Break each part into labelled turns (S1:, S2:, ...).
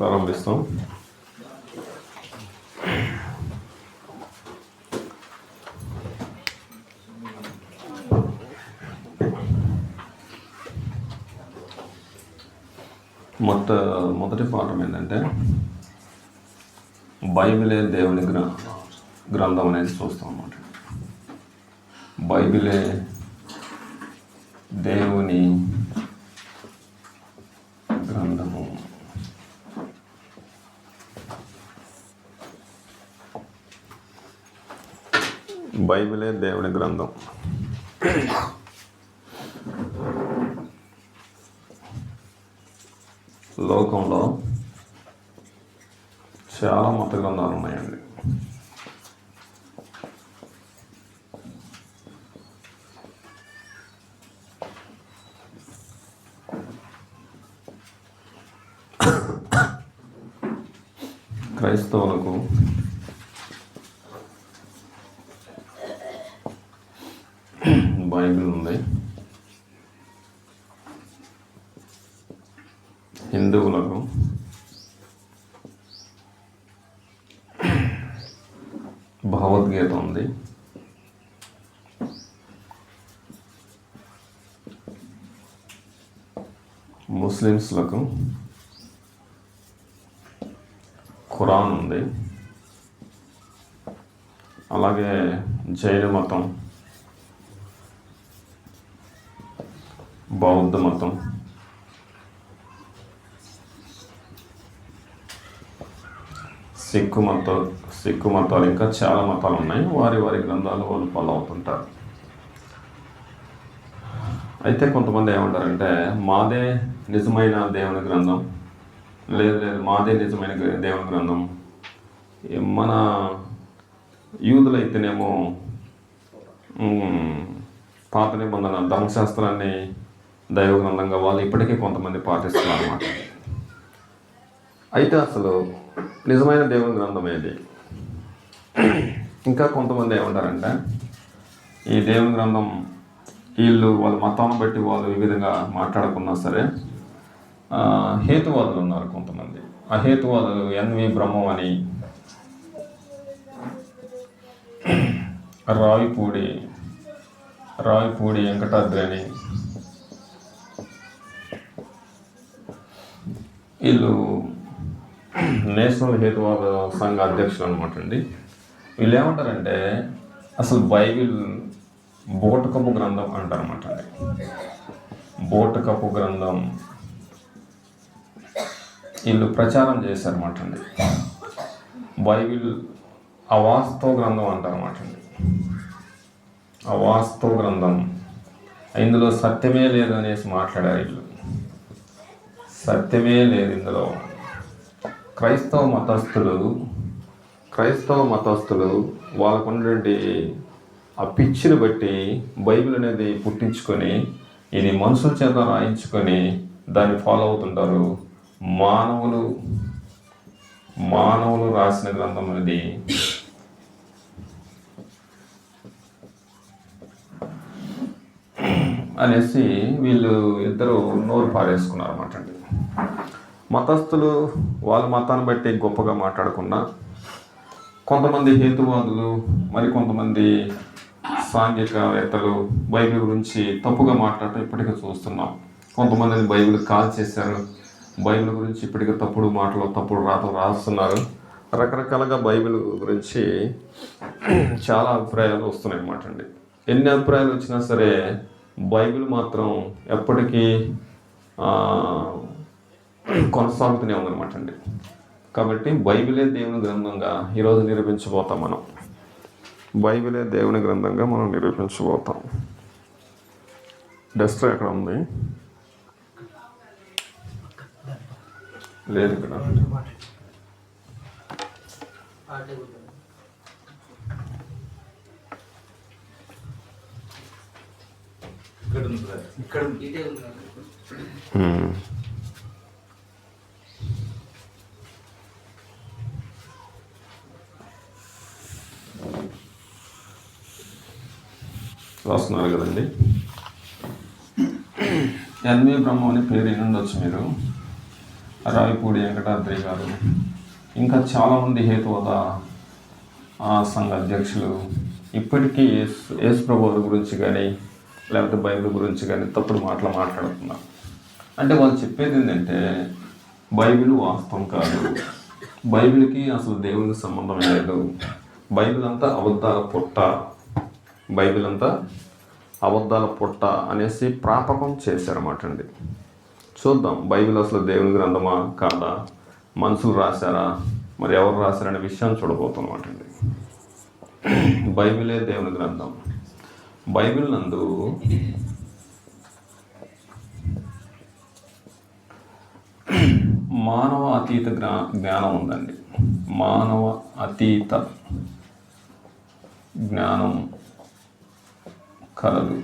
S1: ప్రారంభిస్తాం. మొదటి పాఠం ఏంటంటే బైబిలే దేవుని గ్రంథం అనేది చూస్తాం అన్నమాట. బైబిలే దేవుని గ్రంథము. బైబిలే దేవుని గ్రంథం. లోకంలో చాలా మత గ్రంథాలు ఉన్నాయండి. క్రైస్తవులకు బైబిల్ ఉంది, హిందువులకు భగవద్గీత ఉంది, ముస్లిమ్స్లకు ఖురాన్ ఉంది, అలాగే జైన మతం, బౌద్ధ మతం, సిక్కు మతాలు ఇంకా చాలా మతాలు ఉన్నాయి. వారి గ్రంథాలు వాళ్ళు ఫాలో అవుతుంటారు. అయితే కొంతమంది ఏమంటారంటే మాదే నిజమైన దేవుని గ్రంథం, లేదు మాదే నిజమైన దేవుని గ్రంథం. మన యూదులైతేనేమో పాత నిబంధన ధర్మశాస్త్రాన్ని దైవ గ్రంథంగా వాళ్ళు ఇప్పటికీ కొంతమంది పాటిస్తున్నారు అన్నమాట. అయితే అసలు నిజమైన దేవుని గ్రంథం ఏది? ఇంకా కొంతమంది ఏమంటారంటే ఈ దేవుని గ్రంథం వాళ్ళ మతాన్ని బట్టి వాళ్ళు ఈ విధంగా మాట్లాడుకున్నా సరే హేతువాదులు ఉన్నారు కొంతమంది. ఆ హేతువాదులు ఎన్వి బ్రహ్మం అని, రావిపూడి వెంకటాద్రి అని, వీళ్ళు నేషనల్ హేతువాద సంఘ అధ్యక్షులు అనమాట అండి. వీళ్ళు ఏమంటారంటే అసలు బైబిల్ బూటకపు గ్రంథం అంటారన్నమాట అండి. బూటకపు గ్రంథం వీళ్ళు ప్రచారం చేశారన్నమాట అండి. బైబిల్ అవాస్తవ గ్రంథం అంటారన్నమాట అండి. అవాస్తవ గ్రంథం, ఇందులో సత్యమే లేదు అనేసి మాట్లాడారు వీళ్ళు. సత్యమే లేదు ఇందులో. క్రైస్తవ మతస్థులు వాళ్ళకున్నటువంటి ఆ పిచ్చిని బట్టి బైబిల్ అనేది పుట్టించుకొని ఇది మనుషుల చేత రాయించుకొని దాన్ని ఫాలో అవుతుంటారు. మానవులు రాసిన గ్రంథం అనేది అనేసి వీళ్ళు ఇద్దరు నోరు పారేసుకున్నారు అన్నమాట అండి. మతస్థులు వాళ్ళ మతాన్ని బట్టి గొప్పగా మాట్లాడకుండా కొంతమంది హేతువాదులు మరి కొంతమంది సాంఘికవేత్తలు బైబిల్ గురించి తప్పుగా మాట్లాడటం ఇప్పటికీ చూస్తున్నాం. కొంతమందిని బైబిల్ కాల్ చేశారు, బైబిల్ గురించి ఇప్పటికీ తప్పుడు మాటలు తప్పుడు రాతలు రాస్తున్నారు. రకరకాలుగా బైబిల్ గురించి చాలా అభిప్రాయాలు వస్తున్నాయి అన్నమాట అండి. ఎన్ని అభిప్రాయాలు వచ్చినా సరే బైబిల్ మాత్రం ఎప్పటికీ కొనసాగుతూనే ఉందన్నమాట అండి. కాబట్టి బైబిలే దేవుని గ్రంథంగా ఈరోజు నిరూపించబోతాం మనం. బైబిలే దేవుని గ్రంథంగా మనం నిరూపించబోతాం. డస్టర్ ఎక్కడ ఉంది? లేదు ఇక్కడ. రాస్తున్నారు కదండి. ఎన్వి బ్రహ్మం అని పేరు ఉండొచ్చు మీరు. రావిపూడి వెంకటాద్రి గారు, ఇంకా చాలామంది హేతువాద సంఘ అధ్యక్షులు ఇప్పటికీ యేసు ప్రభువు గురించి కానీ లేకపోతే బైబిల్ గురించి కానీ తప్పుడు మాటలు మాట్లాడుతున్నారు. అంటే వాళ్ళు చెప్పేది ఏంటంటే బైబిల్ వాస్తవం కాదు, బైబిల్కి అసలు దేవునికి సంబంధం లేదు, బైబిల్ అంతా అబద్ధాల పుట్ట, బైబిల్ అంతా అబద్ధాల పుట్ట అనేసి ప్రాపకం చేశారన్నమాట అండి. చూద్దాం బైబిల్ అసలు దేవుని గ్రంథమా కాదా, మనుషులు రాశారా, మరి ఎవరు రాశారనే విషయాన్ని చూడబోతున్నమాట అండి. బైబిలే దేవుని గ్రంథం. బైబిల్ నందు మానవ అతీత జ్ఞానం ఉందండి. మానవ అతీత జ్ఞానం కలదు.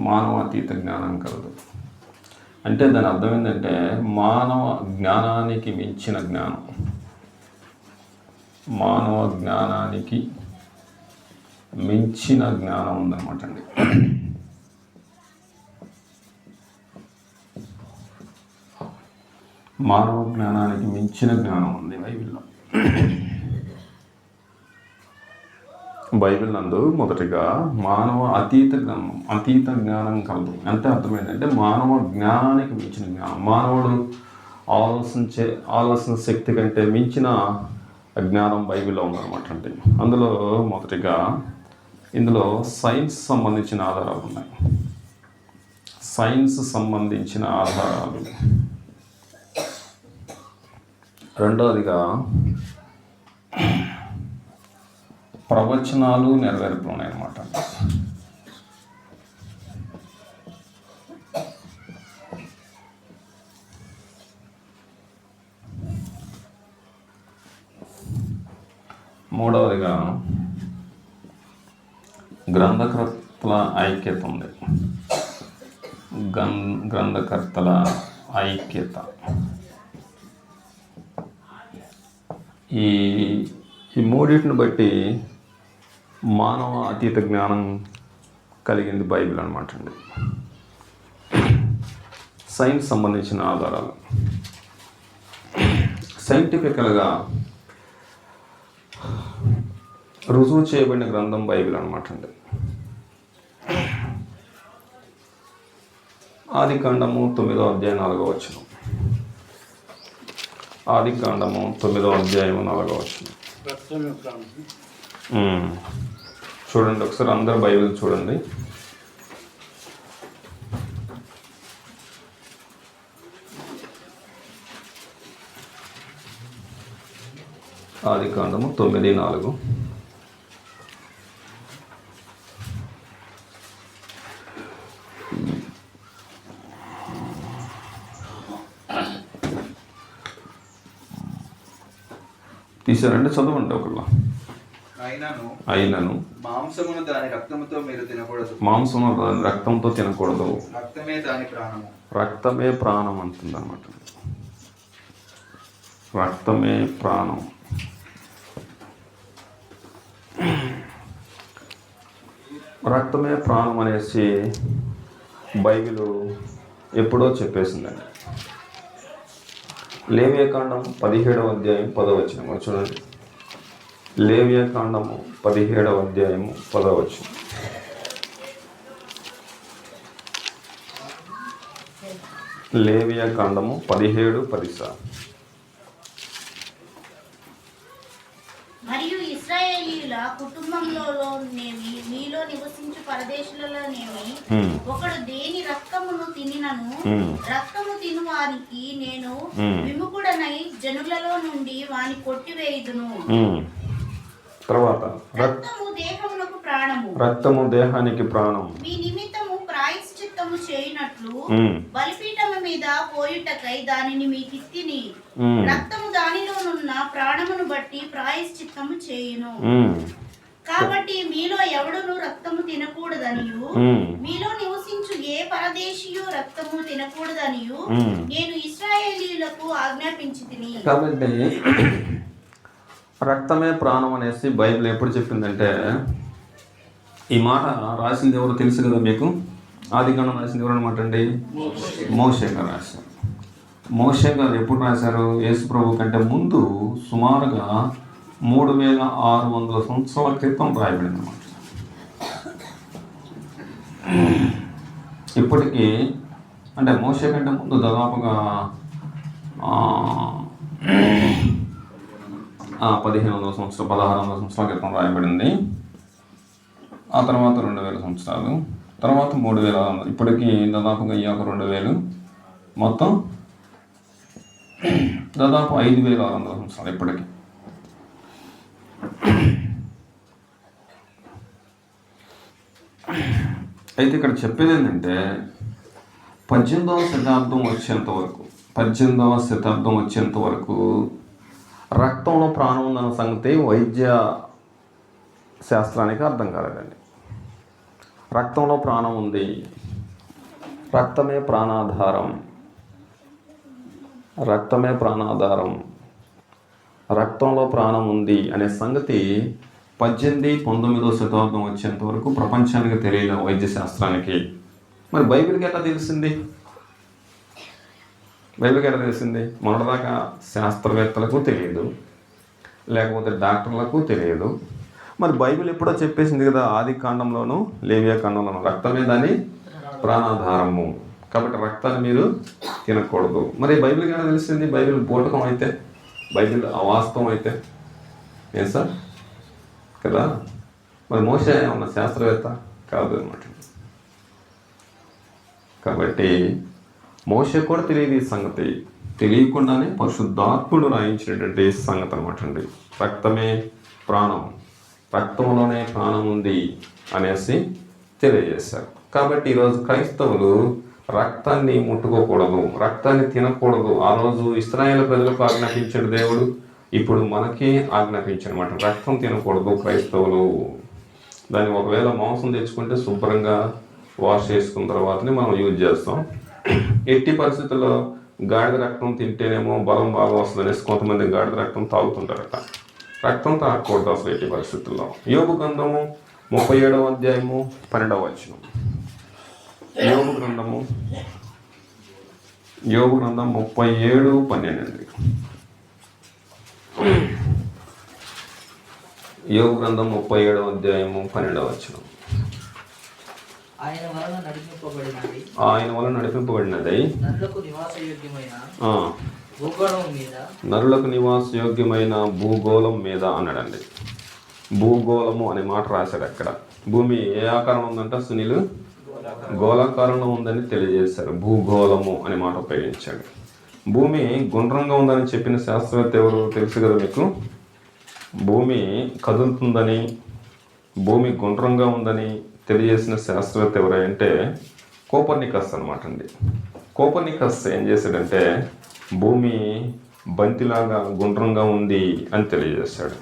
S1: మానవ అతీత జ్ఞానం కలదు అంటే దాని అర్థం ఏంటంటే మానవ జ్ఞానానికి మించిన జ్ఞానం, మానవ జ్ఞానానికి మించిన జ్ఞానం ఉందన్నమాట అండి. మానవ జ్ఞానానికి మించిన జ్ఞానం ఉంది బైబిల్లో. బైబిల్ నందు మొదటిగా మానవ అతీత జ్ఞానం కలదు. అంటే అర్థమైందంటే మానవ జ్ఞానానికి మించిన జ్ఞానం, మానవుడు ఆలోచన శక్తి కంటే మించిన జ్ఞానం బైబిల్లో ఉందన్నమాట అండి. అందులో మొదటిగా ఇందులో సైన్స్ సంబంధించిన ఆధారాలు ఉన్నాయి. సైన్స్ సంబంధించిన ఆధారాలు. రెండవదిగా ప్రవచనాలు నెరవేర్పులు ఉన్నాయన్నమాట. మూడవదిగా గ్రంథకర్తల ఐక్యత ఉంది. గ్రంథకర్తల ఐక్యత. ఈ మూడింటిని బట్టి మానవ అతీత జ్ఞానం కలిగింది బైబిల్ అనమాట అండి. సైన్స్ సంబంధించిన ఆధారాలు. సైంటిఫికల్గా రుజువు చేయబడిన గ్రంథం బైబిల్ అనమాట అండి. ఆదికాండము 9వ అధ్యాయం 4వ వచనం. ఆదికాండము 9వ అధ్యాయం 4వ వచనం. చూడండి ఒకసారి అందరు బైబిల్ చూడండి. ఆదికాండము 9:4. తీసారంటే చదవండి ఒకళ్ళు. అయినను
S2: మాంసమును దాని రక్తముతో మీరు తినకూడదు.
S1: మాంసము దాని రక్తంతో తినకూడదు.
S2: రక్తమే దాని ప్రాణము.
S1: రక్తమే ప్రాణం అంటుంది అనమాట. రక్తమే ప్రాణం. రక్తమే ప్రాణం అనేసి బైబిల్ ఎప్పుడో చెప్పేసిందండి. లేవియాకాండం 17వ అధ్యాయం 10వ వచనం చూడండి. లేవియాకాండము 17వ అధ్యాయము 10వ వచనం. లేవియాకాండము 17:10.
S3: మరియు ఇశ్రాయేలీయుల కుటుంబంలోనేమి మీలో నివసించు పరదేశులలోనేమి ఒకడు దేని రక్తమును తినినను రక్తము తినువానికి నేను విముఖుడనై జనులలో నుండి వాని కొట్టివేయుదును.
S1: తర్వాత
S3: రక్తము దేహమునకు ప్రాణము.
S1: రక్తము దేహానికి ప్రాణం.
S3: మీ నిమిత్తము ప్రాయశ్చిత్తము చేయునట్లు బలిపీఠము మీద పోయుటకై దానిని మీకిత్తిని. రక్తము దానిలోనున్న ప్రాణమును బట్టి ప్రాయశ్చిత్తము చేయును. కాబట్టి మీలో ఎవడును రక్తము తినకూడదనియు మీలో నివసించు ఏ పరదేశీయు రక్తము తినకూడదనియు నేను ఇశ్రాయేలీయులకు ఆజ్ఞాపించితిని.
S1: కాబట్టి రక్తమే ప్రాణం అనేసి బైబిల్ ఎప్పుడు చెప్పిందంటే, ఈ మాట రాసింది ఎవరు తెలుసు కదా మీకు? ఆదికాండం రాసింది ఎవరు అనమాట అండి? మోషే గారు రాశారు. మోషే గారు ఎప్పుడు రాశారు? యేసు ప్రభు కంటే ముందు సుమారుగా 3600 సంవత్సరాల క్రితం రాయబడింది అన్నమాట. ఇప్పటికీ అంటే మోషే కంటే ముందు దాదాపుగా 1500 సంవత్సరాలు 1600 సంవత్సరాల క్రితం రాయబడింది. ఆ తర్వాత 2000 సంవత్సరాలు, తర్వాత 3000, ఇప్పటికీ దాదాపుగా ఈ 2000, మొత్తం దాదాపు 5600 సంవత్సరాలు ఇప్పటికీ. అయితే ఇక్కడ చెప్పేది ఏంటంటే 18వ శతాబ్దం వచ్చేంత వరకు రక్తంలో ప్రాణం ఉందన్న సంగతి వైద్య శాస్త్రానికి అర్థం కాలేదండి. రక్తంలో ప్రాణం ఉంది, రక్తమే ప్రాణాధారం, రక్తంలో ప్రాణం ఉంది అనే సంగతి 18-19వ శతాబ్దం వచ్చేంత వరకు ప్రపంచానికి తెలియలేదు వైద్య శాస్త్రానికి. మరి బైబిల్కి ఎట్లా తెలిసింది? మొన్నటిదాకా శాస్త్రవేత్తలకు తెలియదు, లేకపోతే డాక్టర్లకు తెలియదు. మరి బైబిల్ ఎప్పుడో చెప్పేసింది కదా, ఆది కాండంలోను లేవియా కాండంలోను రక్తమే దాని ప్రాణాధారము, కాబట్టి రక్తాన్ని మీరు తినకూడదు. మరి బైబిల్కి ఎలా తెలిసింది? బైబిల్ బూటకం అయితే, బైబిల్ అవాస్తవం అయితే ఏం సార్ కదా. మరి మోషే ఉన్న శాస్త్రవేత్త కాదు అన్నమాట. కాబట్టి మోషే కూడా తెలియదు ఈ సంగతి, తెలియకుండానే పరిశుద్ధాత్ముడు రాయించినటువంటి సంగతి అనమాట అండి. రక్తమే ప్రాణం, రక్తంలోనే ప్రాణం ఉంది అనేసి తెలియజేశారు. కాబట్టి ఈరోజు క్రైస్తవులు రక్తాన్ని ముట్టుకోకూడదు, రక్తాన్ని తినకూడదు. ఆ రోజు ఇశ్రాయేలు ప్రజలకు ఆజ్ఞాపించిన దేవుడు ఇప్పుడు మనకి ఆజ్ఞాపించనమాట, రక్తం తినకూడదు క్రైస్తవులు. దాన్ని ఒకవేళ మాంసం తెచ్చుకుంటే శుభ్రంగా వాష్ చేసుకున్న తర్వాతనే మనం యూజ్ చేస్తాం. ఎట్టి పరిస్థితుల్లో గాడిద రక్తం తింటేనేమో బలం బాగా వస్తుంది అనేసి కొంతమంది గాడిద రక్తం తాగుతుంటారట. రక్తం తాగకూడదు అసలు ఎట్టి పరిస్థితుల్లో. యోబు గ్రంథము 37వ అధ్యాయము 12వ వచనం. యోబు గ్రంథం 37:12. యోబు గ్రంథం 37వ అధ్యాయము 12వ వచనం.
S4: ఆయన వలన నడిపింపబడినది నరులకు నివాసయోగ్యమైన భూగోళం మీద అన్నాడండి. భూగోళము అనే మాట రాశాడు అక్కడ. భూమి ఏ ఆకారం ఉందంట సునీలు? గోళాకారంలో ఉందని తెలియజేశారు. భూగోళము అనే మాట ఉపయోగించాడు. భూమి గుండ్రంగా ఉందని చెప్పిన శాస్త్రవేత్త ఎవరు తెలుసు కదా మీకు? భూమి కదులుతుందని, భూమి గుండ్రంగా ఉందని తెలియజేసిన శాస్త్రవేత్త ఎవరంటే కోపర్నికస్ అనమాట అండి. కోపర్నికస్ ఏం చేశాడంటే భూమి బంతిలాగా గుండ్రంగా ఉంది అని తెలియజేశాడు.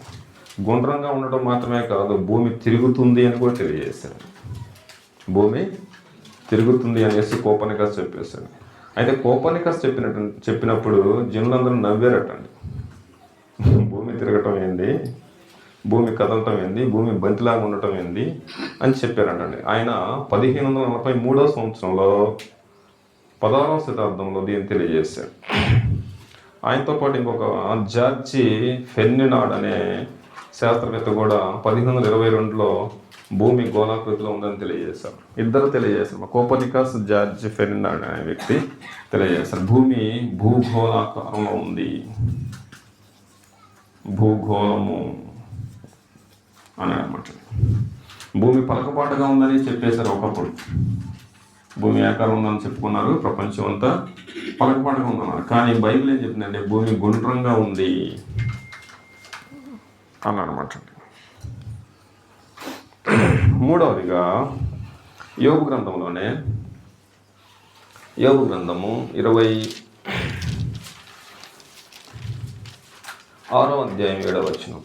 S4: గుండ్రంగా ఉండటం మాత్రమే కాదు, భూమి తిరుగుతుంది అని కూడా తెలియజేశాడు. భూమి తిరుగుతుంది అనేసి కోపర్నికస్ చెప్పేశాడు. అయితే కోపర్నికస్ చెప్పినప్పుడు జనులందరూ నవ్వారటండి. భూమి తిరగటం ఏంది, భూమి కదలటం ఏంది, భూమి బంతిలాగా ఉండటం ఏంది అని చెప్పారంటండి. ఆయన 1543వ సంవత్సరంలో 16వ శతాబ్దంలో దీన్ని తెలియజేశాడు. ఆయనతో పాటు ఇంకొక జార్జి ఫెర్డినాండ్ అనే శాస్త్రవేత్త కూడా 1522లో భూమి గోళాకృతిలో ఉందని తెలియజేశారు. ఇద్దరు తెలియజేశారు. కోపర్నికస్, జార్జి ఫెర్డినాండ్ అనే వ్యక్తి తెలియజేశారు. భూమి భూగోళాకారంలో ఉంది, భూగోళము అని అనమాట. భూమి పలకపాటుగా ఉందని చెప్పేశారు ఒకప్పుడు. భూమి ఆకారం ఉందని చెప్పుకున్నారు, ప్రపంచం అంతా పలకపాటుగా ఉందన్నారు. కానీ బైబిల్ ఏం చెప్తుందంటే భూమి గుండ్రంగా ఉంది అని అనమాట. మూడవదిగా యోబు గ్రంథంలోనే, యోబు గ్రంథము 26వ అధ్యాయం 7వ వచనం.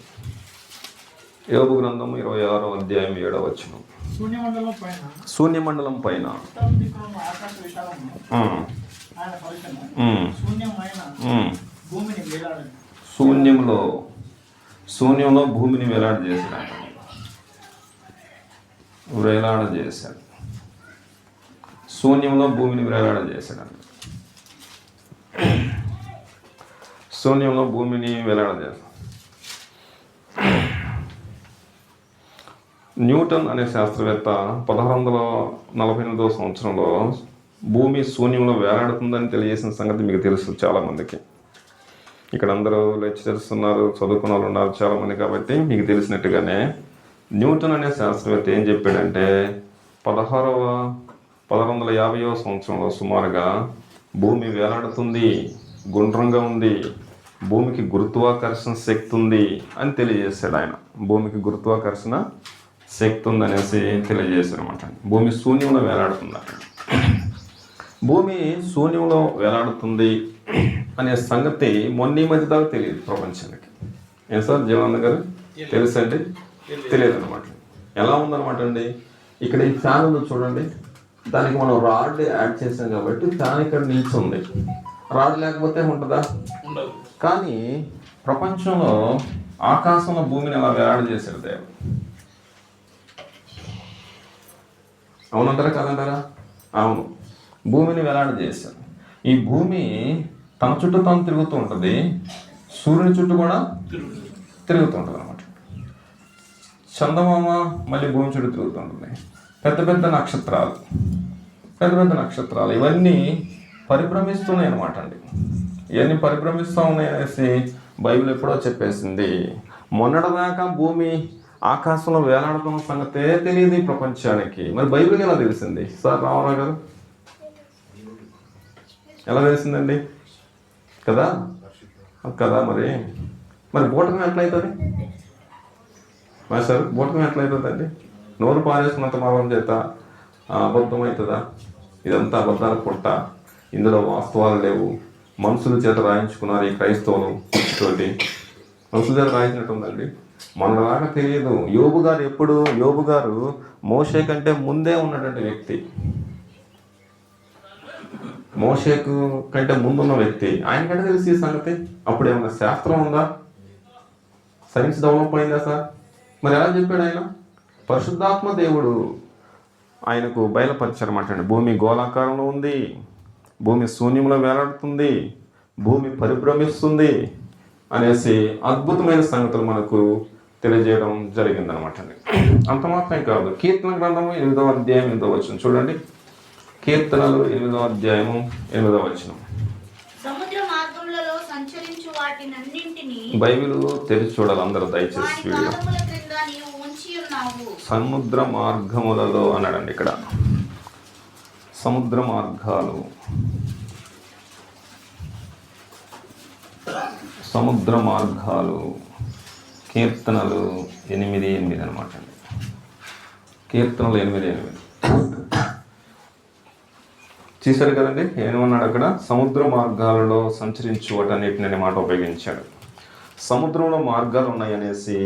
S4: యోబు గ్రంథము 26వ అధ్యాయం 7వ వచనం. శూన్యమండలం పైన శూన్యంలో భూమిని వేలాడజేశాడు. శూన్యంలో భూమిని వేలాడ చేశాడండి. శూన్యంలో భూమిని వేలాడ చేశాడు. న్యూటన్ అనే శాస్త్రవేత్త 1648వ సంవత్సరంలో భూమి శూన్యంలో వేలాడుతుందని తెలియజేసిన సంగతి మీకు తెలుసు చాలామందికి. ఇక్కడ అందరూ లెక్చరర్స్ ఉన్నారు, చదువుకున్న వాళ్ళు ఉన్నారు చాలామంది, కాబట్టి మీకు తెలిసినట్టుగానే న్యూటన్ అనే శాస్త్రవేత్త ఏం చెప్పాడంటే 1650వ సంవత్సరంలో సుమారుగా భూమి వేలాడుతుంది, గుండ్రంగా ఉంది, భూమికి గురుత్వాకర్షణ శక్తి ఉంది అని తెలియజేశాడు ఆయన. భూమికి గురుత్వాకర్షణ శక్తి ఉందనేసి తెలియజేశారు అనమాట. భూమి శూన్యంలో వేలాడుతుంది. భూమి శూన్యంలో వేలాడుతుంది అనే సంగతి మొన్న మధ్య దాకా తెలియదు ప్రపంచానికి. ఏం సార్ జీవనానంద గారు, తెలుసండి? తెలియదు అనమాట. ఎలా ఉందన్నమాట అండి, ఇక్కడ ఈ ఫ్యాన్ ఉంది చూడండి, దానికి మనం రాడ్ యాడ్ చేసాం కాబట్టి ఫ్యాన్ ఇక్కడ నిల్చుంది. రాడ్ లేకపోతే ఉంటుందా? ఉండదు. కానీ ప్రపంచంలో ఆకాశంలో భూమిని అలా వేలాడ చేశారు దేవుడు. అవునంటారా కాదంటారా? అవును, భూమిని వేలాడ చేశారు. ఈ భూమి తన చుట్టూ తాను తిరుగుతూ ఉంటుంది, సూర్యుని చుట్టూ కూడా తిరుగుతూ ఉంటుంది అనమాట. చందమామ మళ్ళీ భూమి చుట్టూ తిరుగుతూ ఉంటుంది. పెద్ద పెద్ద నక్షత్రాలు ఇవన్నీ పరిభ్రమిస్తున్నాయి అనమాట అండి. ఇవన్నీ పరిభ్రమిస్తూ ఉన్నాయి అనేసి బైబిల్ ఎప్పుడో చెప్పేసింది. మొన్నటిదాకా భూమి ఆకాశంలో వేలాడుతున్న సంగతే తెలియదు ఈ ప్రపంచానికి. మరి బైబిల్కి ఎలా తెలిసింది సార్ రామారావు గారు? ఎలా తెలిసిందండి కదా? మరి బూటకం ఎట్లయితుంది సార్? బూటకం ఎట్లయితుందండి? నోరు పారేసుకున్నంత మాత్రం చేత అబద్ధం అవుతుందా? ఇదంతా అబద్ధాల పుట్ట, ఇందులో వాస్తవాలు లేవు, మనుషుల చేత రాయించుకున్నారు ఈ క్రైస్తవులు తోటి. మనుషుల చేత రాయించినట్టు ఉందండి. మనలాగా తెలియదు. యోబు గారు మోషే కంటే ముందే ఉన్నటువంటి వ్యక్తి. మోషేకు కంటే ముందున్న వ్యక్తి. ఆయనకంటే తెలిసి ఈ సంగతి. అప్పుడు ఏమన్నా శాస్త్రం ఉందా? సైన్స్ డెవలప్ అయిందా సార్? మరి ఎలా చెప్పాడు ఆయన? పరిశుద్ధాత్మ దేవుడు ఆయనకు బయలుపరిచారన్నమాట. భూమి గోళాకారంలో ఉంది, భూమి శూన్యంలో వేలాడుతుంది, భూమి పరిభ్రమిస్తుంది అనేసి అద్భుతమైన సంగతులు మనకు తెలియజేయడం జరిగిందనమాట. అంత మాత్రమే కాదు, కీర్తన గ్రంథము 8వ అధ్యాయం 8వ వచనం చూడండి. కీర్తనలు 8వ అధ్యాయము 8వ వచనం.
S3: సముద్ర మార్గములలో సంచరించు వాటినన్నింటినీ
S4: బైబిల్ తెరిచి చూడాలి అందరూ దయచేసి. సముద్ర మార్గములలో అన్నాడండి ఇక్కడ. సముద్ర మార్గాలు, కీర్తనలు 8:8 అనమాట. కీర్తనలు 8:8 చూశారు కదండి. ఏమన్నాడు అక్కడ? సముద్ర మార్గాలలో సంచరించు వాటన్నిటిని అనే మాట ఉపయోగించాడు. సముద్రంలో మార్గాలు ఉన్నాయనేసి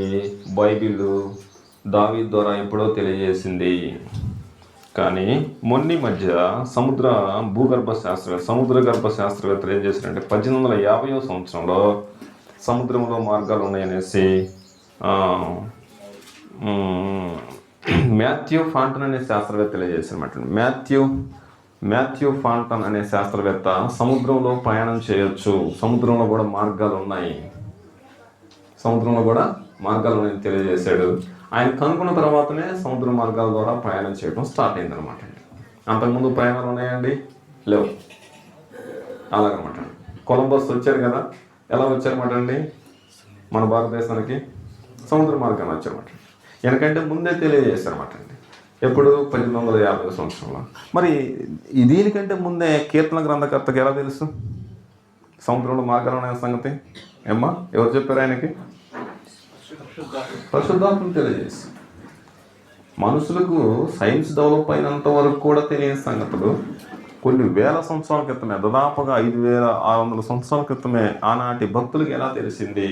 S4: బైబిల్ దావీదు ద్వారా ఎప్పుడో తెలియజేసింది. కానీ మొన్న మధ్య సముద్ర గర్భ శాస్త్రవేత్తలు ఏం చేశారంటే 1850వ సంవత్సరంలో సముద్రంలో మార్గాలు ఉన్నాయనేసి మాథ్యూ ఫాంటన్ అనే శాస్త్రవేత్త తెలియజేశారన్నమాట. మాథ్యూ ఫాంటన్ అనే శాస్త్రవేత్త సముద్రంలో ప్రయాణం చేయొచ్చు, సముద్రంలో కూడా మార్గాలు ఉన్నాయని తెలియజేశాడు. ఆయన కనుక్కున్న తర్వాతనే సముద్ర మార్గాల ద్వారా ప్రయాణం చేయడం స్టార్ట్ అయింది అనమాట. అంతకుముందు ప్రయాణాలు ఉన్నాయండి? లేవు. అలాగనమాట. కొలంబస్ వచ్చారు కదా, ఎలా వచ్చారన్నమాట అండి మన భారతదేశానికి? సముద్ర మార్గాన్ని వచ్చారన్నమాట. ఎందుకంటే ముందే తెలియజేశారన్నమాట అండి. ఎప్పుడు? 1850వ సంవత్సరంలో. మరి దీనికంటే ముందే కీర్తన గ్రంథకర్తకి ఎలా తెలుసు సముద్రంలో మార్గాలు అనే సంగతి? ఏమ్మా, ఎవరు చెప్పారు ఆయనకి? పరిశుద్ధాత్మ తెలియజేసి. మనుషులకు సైన్స్ డెవలప్ అయినంత వరకు కూడా తెలియని సంగతులు కొన్ని వేల సంవత్సరాల క్రితమే, దాదాపుగా 5600 సంవత్సరాల క్రితమే ఆనాటి భక్తులకు ఎలా తెలిసింది?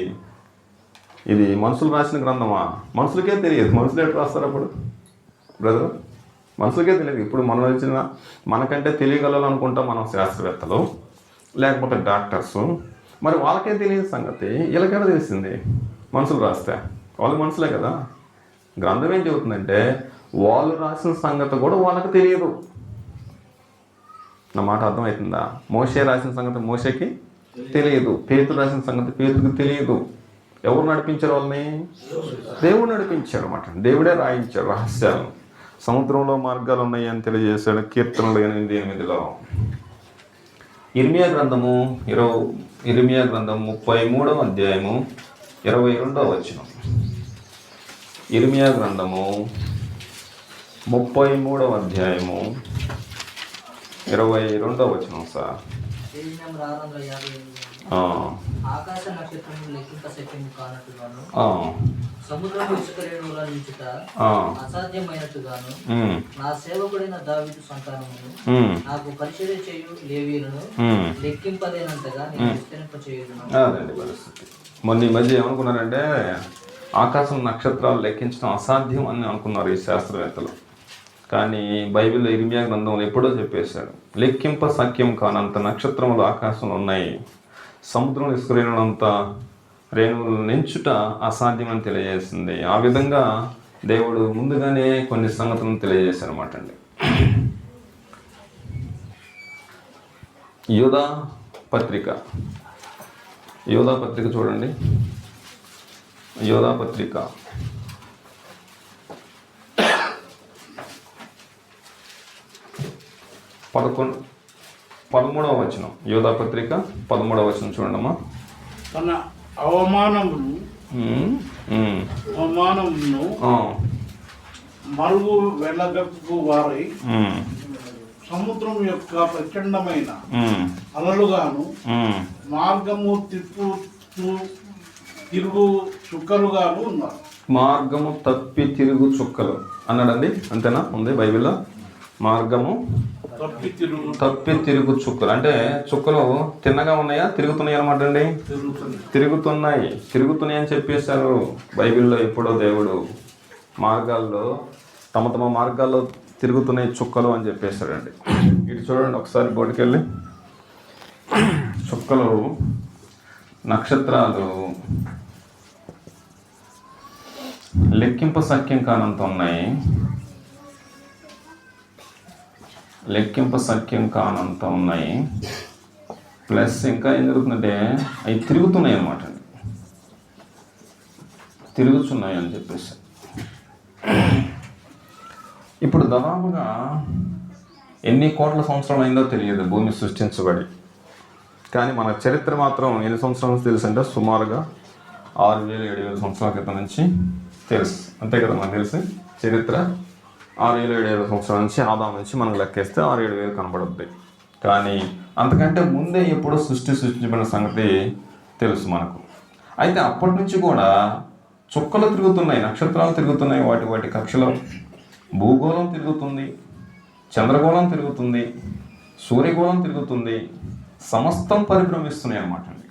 S4: ఇది మనుషులు రాసిన గ్రంథమా? మనుషులకే తెలియదు. మనుషులు ఎట్లా రాస్తారు అప్పుడు బ్రదర్? మనుషులకే తెలియదు. ఇప్పుడు మనం వచ్చిన మనకంటే తెలియగలనుకుంటాం మనం శాస్త్రవేత్తలు, లేకపోతే డాక్టర్స్. మరి వాళ్ళకే తెలియని సంగతి వీళ్ళకైనా తెలిసింది. మనుషులు రాస్తే వాళ్ళు మనుషులే కదా. గ్రంథం ఏం చెబుతుందంటే వాళ్ళు రాసిన సంగతి కూడా వాళ్ళకి తెలియదు.
S1: నా మాట అర్థమవుతుందా? మోషే రాసిన సంగతి మోషేకి తెలియదు, పేతురు రాసిన సంగతి పేతురికి తెలియదు. ఎవరు నడిపించారు వాళ్ళని? దేవుడు నడిపించాడు అన్నమాట. దేవుడే రాయించాడు రహస్యాలను. సముద్రంలో మార్గాలు ఉన్నాయి అని తెలియజేశాడు కీర్తనలు 8:8. ఇర్మియా గ్రంథము 33వ అధ్యాయము 22వ వచనం. ఇర్మియా గ్రంథము 33వ అధ్యాయము 22వ వచనం సార్.
S5: ఆకాశ నక్షత్రములు లెక్కింప శక్యము కానట్టుగాను, సముద్రము ఇసుక రేణువుల నుంచుట అసాధ్యమైనట్టుగాను, నా సేవకుడైన దావీదు సంతానమును నాకు పరిచర్య చేయు లేవీయులను లెక్కింపలేనంతగా నేను విస్తరింప చేయుదును.
S1: అదండి పరిస్థితి. మొన్న ఈ మధ్య ఏమనుకున్నారంటే ఆకాశం నక్షత్రాలు లెక్కించడం అసాధ్యం అని అనుకున్నారు ఈ శాస్త్రవేత్తలు. కానీ బైబిల్లో ఇర్మియా గ్రంథంలో ఎప్పుడో చెప్పేశాడు, లెక్కింప సఖ్యం కానంత నక్షత్రములు ఆకాశంలో ఉన్నాయి, సముద్రం ఇసుకరేణులంత రేణువులు నెంచుట అసాధ్యమని తెలియజేసింది. ఆ విధంగా దేవుడు ముందుగానే కొన్ని సంగతులను తెలియజేశారు అన్నమాట అండి. యోధా పత్రిక చూడండి. యోధా పత్రిక 13వ వచనం. యోధా పత్రిక 13వ వచనం చూడండమ్మా.
S6: తన అవమానమును మరుగు వెళ్ళగక్కు వారై సముద్రం యొక్క ప్రచండమైన అలలుగాను మార్గము తిరుగు చుక్కలుగాను ఉన్నారు.
S1: మార్గము తప్పి తిరుగు చుక్కలు అన్నాడండి, అంతేనా? ఉంది బైబిల్లో. మార్గము తప్పి తిరుగు చుక్కలు అంటే చుక్కలు తిన్నగా ఉన్నాయా, తిరుగుతున్నాయి అనమాట అండి. తిరుగుతున్నాయి అని చెప్పేశారు బైబిల్లో. ఎప్పుడో దేవుడు మార్గాల్లో తమ మార్గాల్లో తిరుగుతున్నాయి చుక్కలు అని చెప్పేశాడండి. ఇటు చూడండి ఒకసారి బోటికెళ్ళి. చుక్కలు నక్షత్రాలు లెక్కింప సఖ్యం కానంత ఉన్నాయి, ప్లస్ ఇంకా ఏం జరుగుతుందంటే అవి తిరుగుతున్నాయి అన్నమాట అండి, తిరుగుతున్నాయి అని చెప్పేసి. ఇప్పుడు దాదాపుగా ఎన్ని కోట్ల సంవత్సరాలు అయిందో తెలియదు భూమి సృష్టించబడి, కానీ మన చరిత్ర మాత్రం ఎన్ని సంవత్సరాలు తెలుసు అంటే సుమారుగా 6,000-7,000 సంవత్సరాల క్రితం నుంచి తెలుసు. అంతే కదా మనకు తెలిసి చరిత్ర. 6,000-7,000 సంవత్సరాల నుంచి ఆదాం నుంచి మనకు లెక్కేస్తే 6,000-7,000 కనబడుద్ది. కానీ అంతకంటే ముందే ఎప్పుడో సృష్టించబడిన సంగతి తెలుసు మనకు. అయితే అప్పటి నుంచి కూడా చుక్కలు తిరుగుతున్నాయి, నక్షత్రాలు తిరుగుతున్నాయి, వాటి కక్షలో భూగోళం తిరుగుతుంది, చంద్రగోళం తిరుగుతుంది, సూర్యగోళం తిరుగుతుంది, సమస్తం పరిభ్రమిస్తున్నాయి అన్నమాట అండి.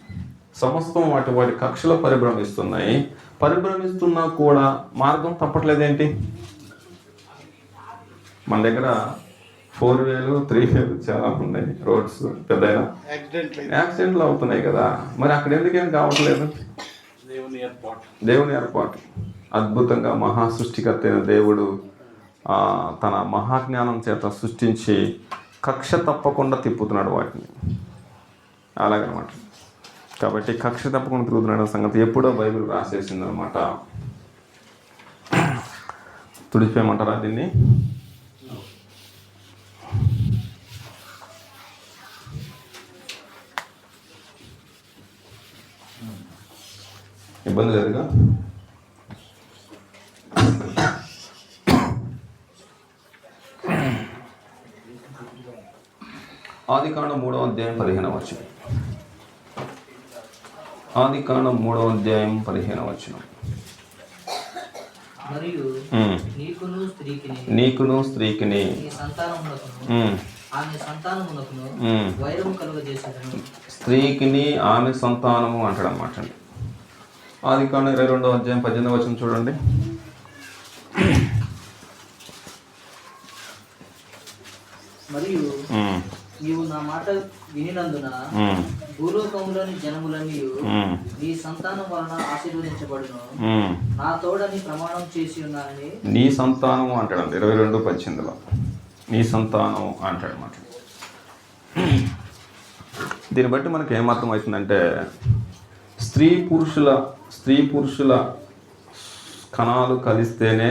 S1: సమస్తం వాటి కక్షలో పరిభ్రమిస్తున్నాయి. పరిభ్రమిస్తున్నా కూడా మార్గం తప్పట్లేదేంటి? మన దగ్గర 4,000, 3,000 చాలా ఉన్నాయి రోడ్స్, పెద్ద యాక్సిడెంట్లు అవుతున్నాయి కదా. మరి అక్కడ ఎందుకేం కావట్లేదు? దేవుని ఏర్పాటు. అద్భుతంగా మహా సృష్టికర్త అయిన దేవుడు తన మహాజ్ఞానం చేత సృష్టించి కక్ష తప్పకుండా తిప్పుతున్నాడు వాటిని. అలాగనమాట. కాబట్టి కక్ష తప్పకుండా తిరుగుతున్నాడు సంగతి ఎప్పుడో బైబిల్ రాసేసింది అనమాట. తుడిచిపోయమంటారా దీన్ని? ఇబ్బంది లేదుగా. ఆదికాండం 3వ అధ్యాయం 15వ వచనం. ఆదికాండం 3వ అధ్యాయం 15వ వచనం.
S5: మరియు
S1: నీకును స్త్రీకిని స్త్రీకిని ఆమె సంతానము అంటాడన్నమాట అండి. ఆదికాండం 22వ అధ్యాయం 18వ వచనం చూడండి.
S5: మరియు నీవు నా మాట వినినందున భూలోకంలోని జనములన్నీ నీ సంతానం వలన ఆశీర్వదించబడును, నా తోడని ప్రమాణం చేసి ఉన్నానని.
S1: నీ సంతానం అంటాడు 22:18లో. నీ సంతానం అంటాడు అన్నమాట.
S4: దీన్ని బట్టి మనకి ఏమర్థం అవుతుందంటే స్త్రీ పురుషుల కణాలు కలిస్తేనే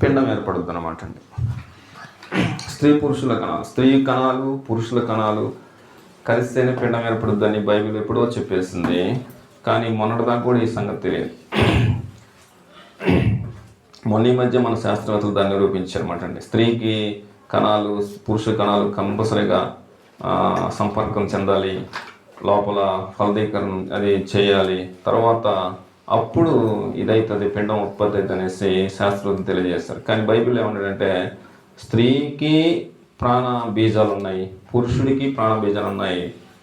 S4: పిండం ఏర్పడుద్ది అన్నమాట అండి. స్త్రీ కణాలు పురుషుల కణాలు కలిస్తేనే పిండం ఏర్పడుద్దని బైబిల్ ఎప్పుడో చెప్పేసింది. కానీ మొన్నటిదాకా కూడా ఈ సంగతి తెలియదు. మొన్న ఈ మధ్య మన శాస్త్రవేత్తలు దాన్ని నిరూపించారన్నమాట అండి. స్త్రీకి కణాలు పురుష కణాలు కంపల్సరీగా సంపర్కం చెందాలి, లోపల ఫలదీకరణ అది చేయాలి, తర్వాత అప్పుడు ఇదైతుంది, పిండం ఉత్పత్తి అవుతుంది అనేసి శాస్త్రవేత్తలు తెలియజేస్తారు. కానీ బైబిల్ ఏమన్నాడంటే స్త్రీకి ప్రాణ బీజాలు ఉన్నాయి, పురుషుడికి ప్రాణ బీజాలు ఉన్నాయి,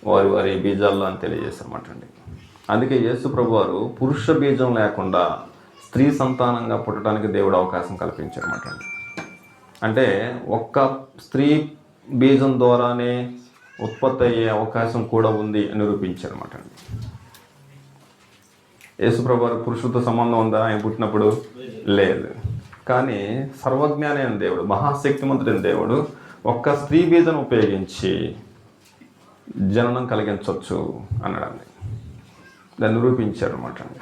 S4: వారి వారి బీజాల్లో అని తెలియజేస్తారన్నమాట అండి. అందుకే యేసు ప్రభు వారు పురుష బీజం లేకుండా స్త్రీ సంతానంగా పుట్టడానికి దేవుడు అవకాశం కల్పించారన్నమాట అండి. అంటే ఒక్క స్త్రీ బీజం ద్వారానే ఉత్పత్తి అయ్యే అవకాశం కూడా ఉంది అని నిరూపించారన్నమాట అండి. యేసు ప్రభు వారు పురుషులతో సంబంధం ఉందా ఆయన పుట్టినప్పుడు? లేదు. కానీ సర్వజ్ఞాని అయిన దేవుడు, మహాశక్తిమంతుడైన దేవుడు ఒక్క స్త్రీ బీజను ఉపయోగించి జననం కలిగించవచ్చు అన్నాడండి. దాన్ని నిరూపించారు అన్నమాట అండి.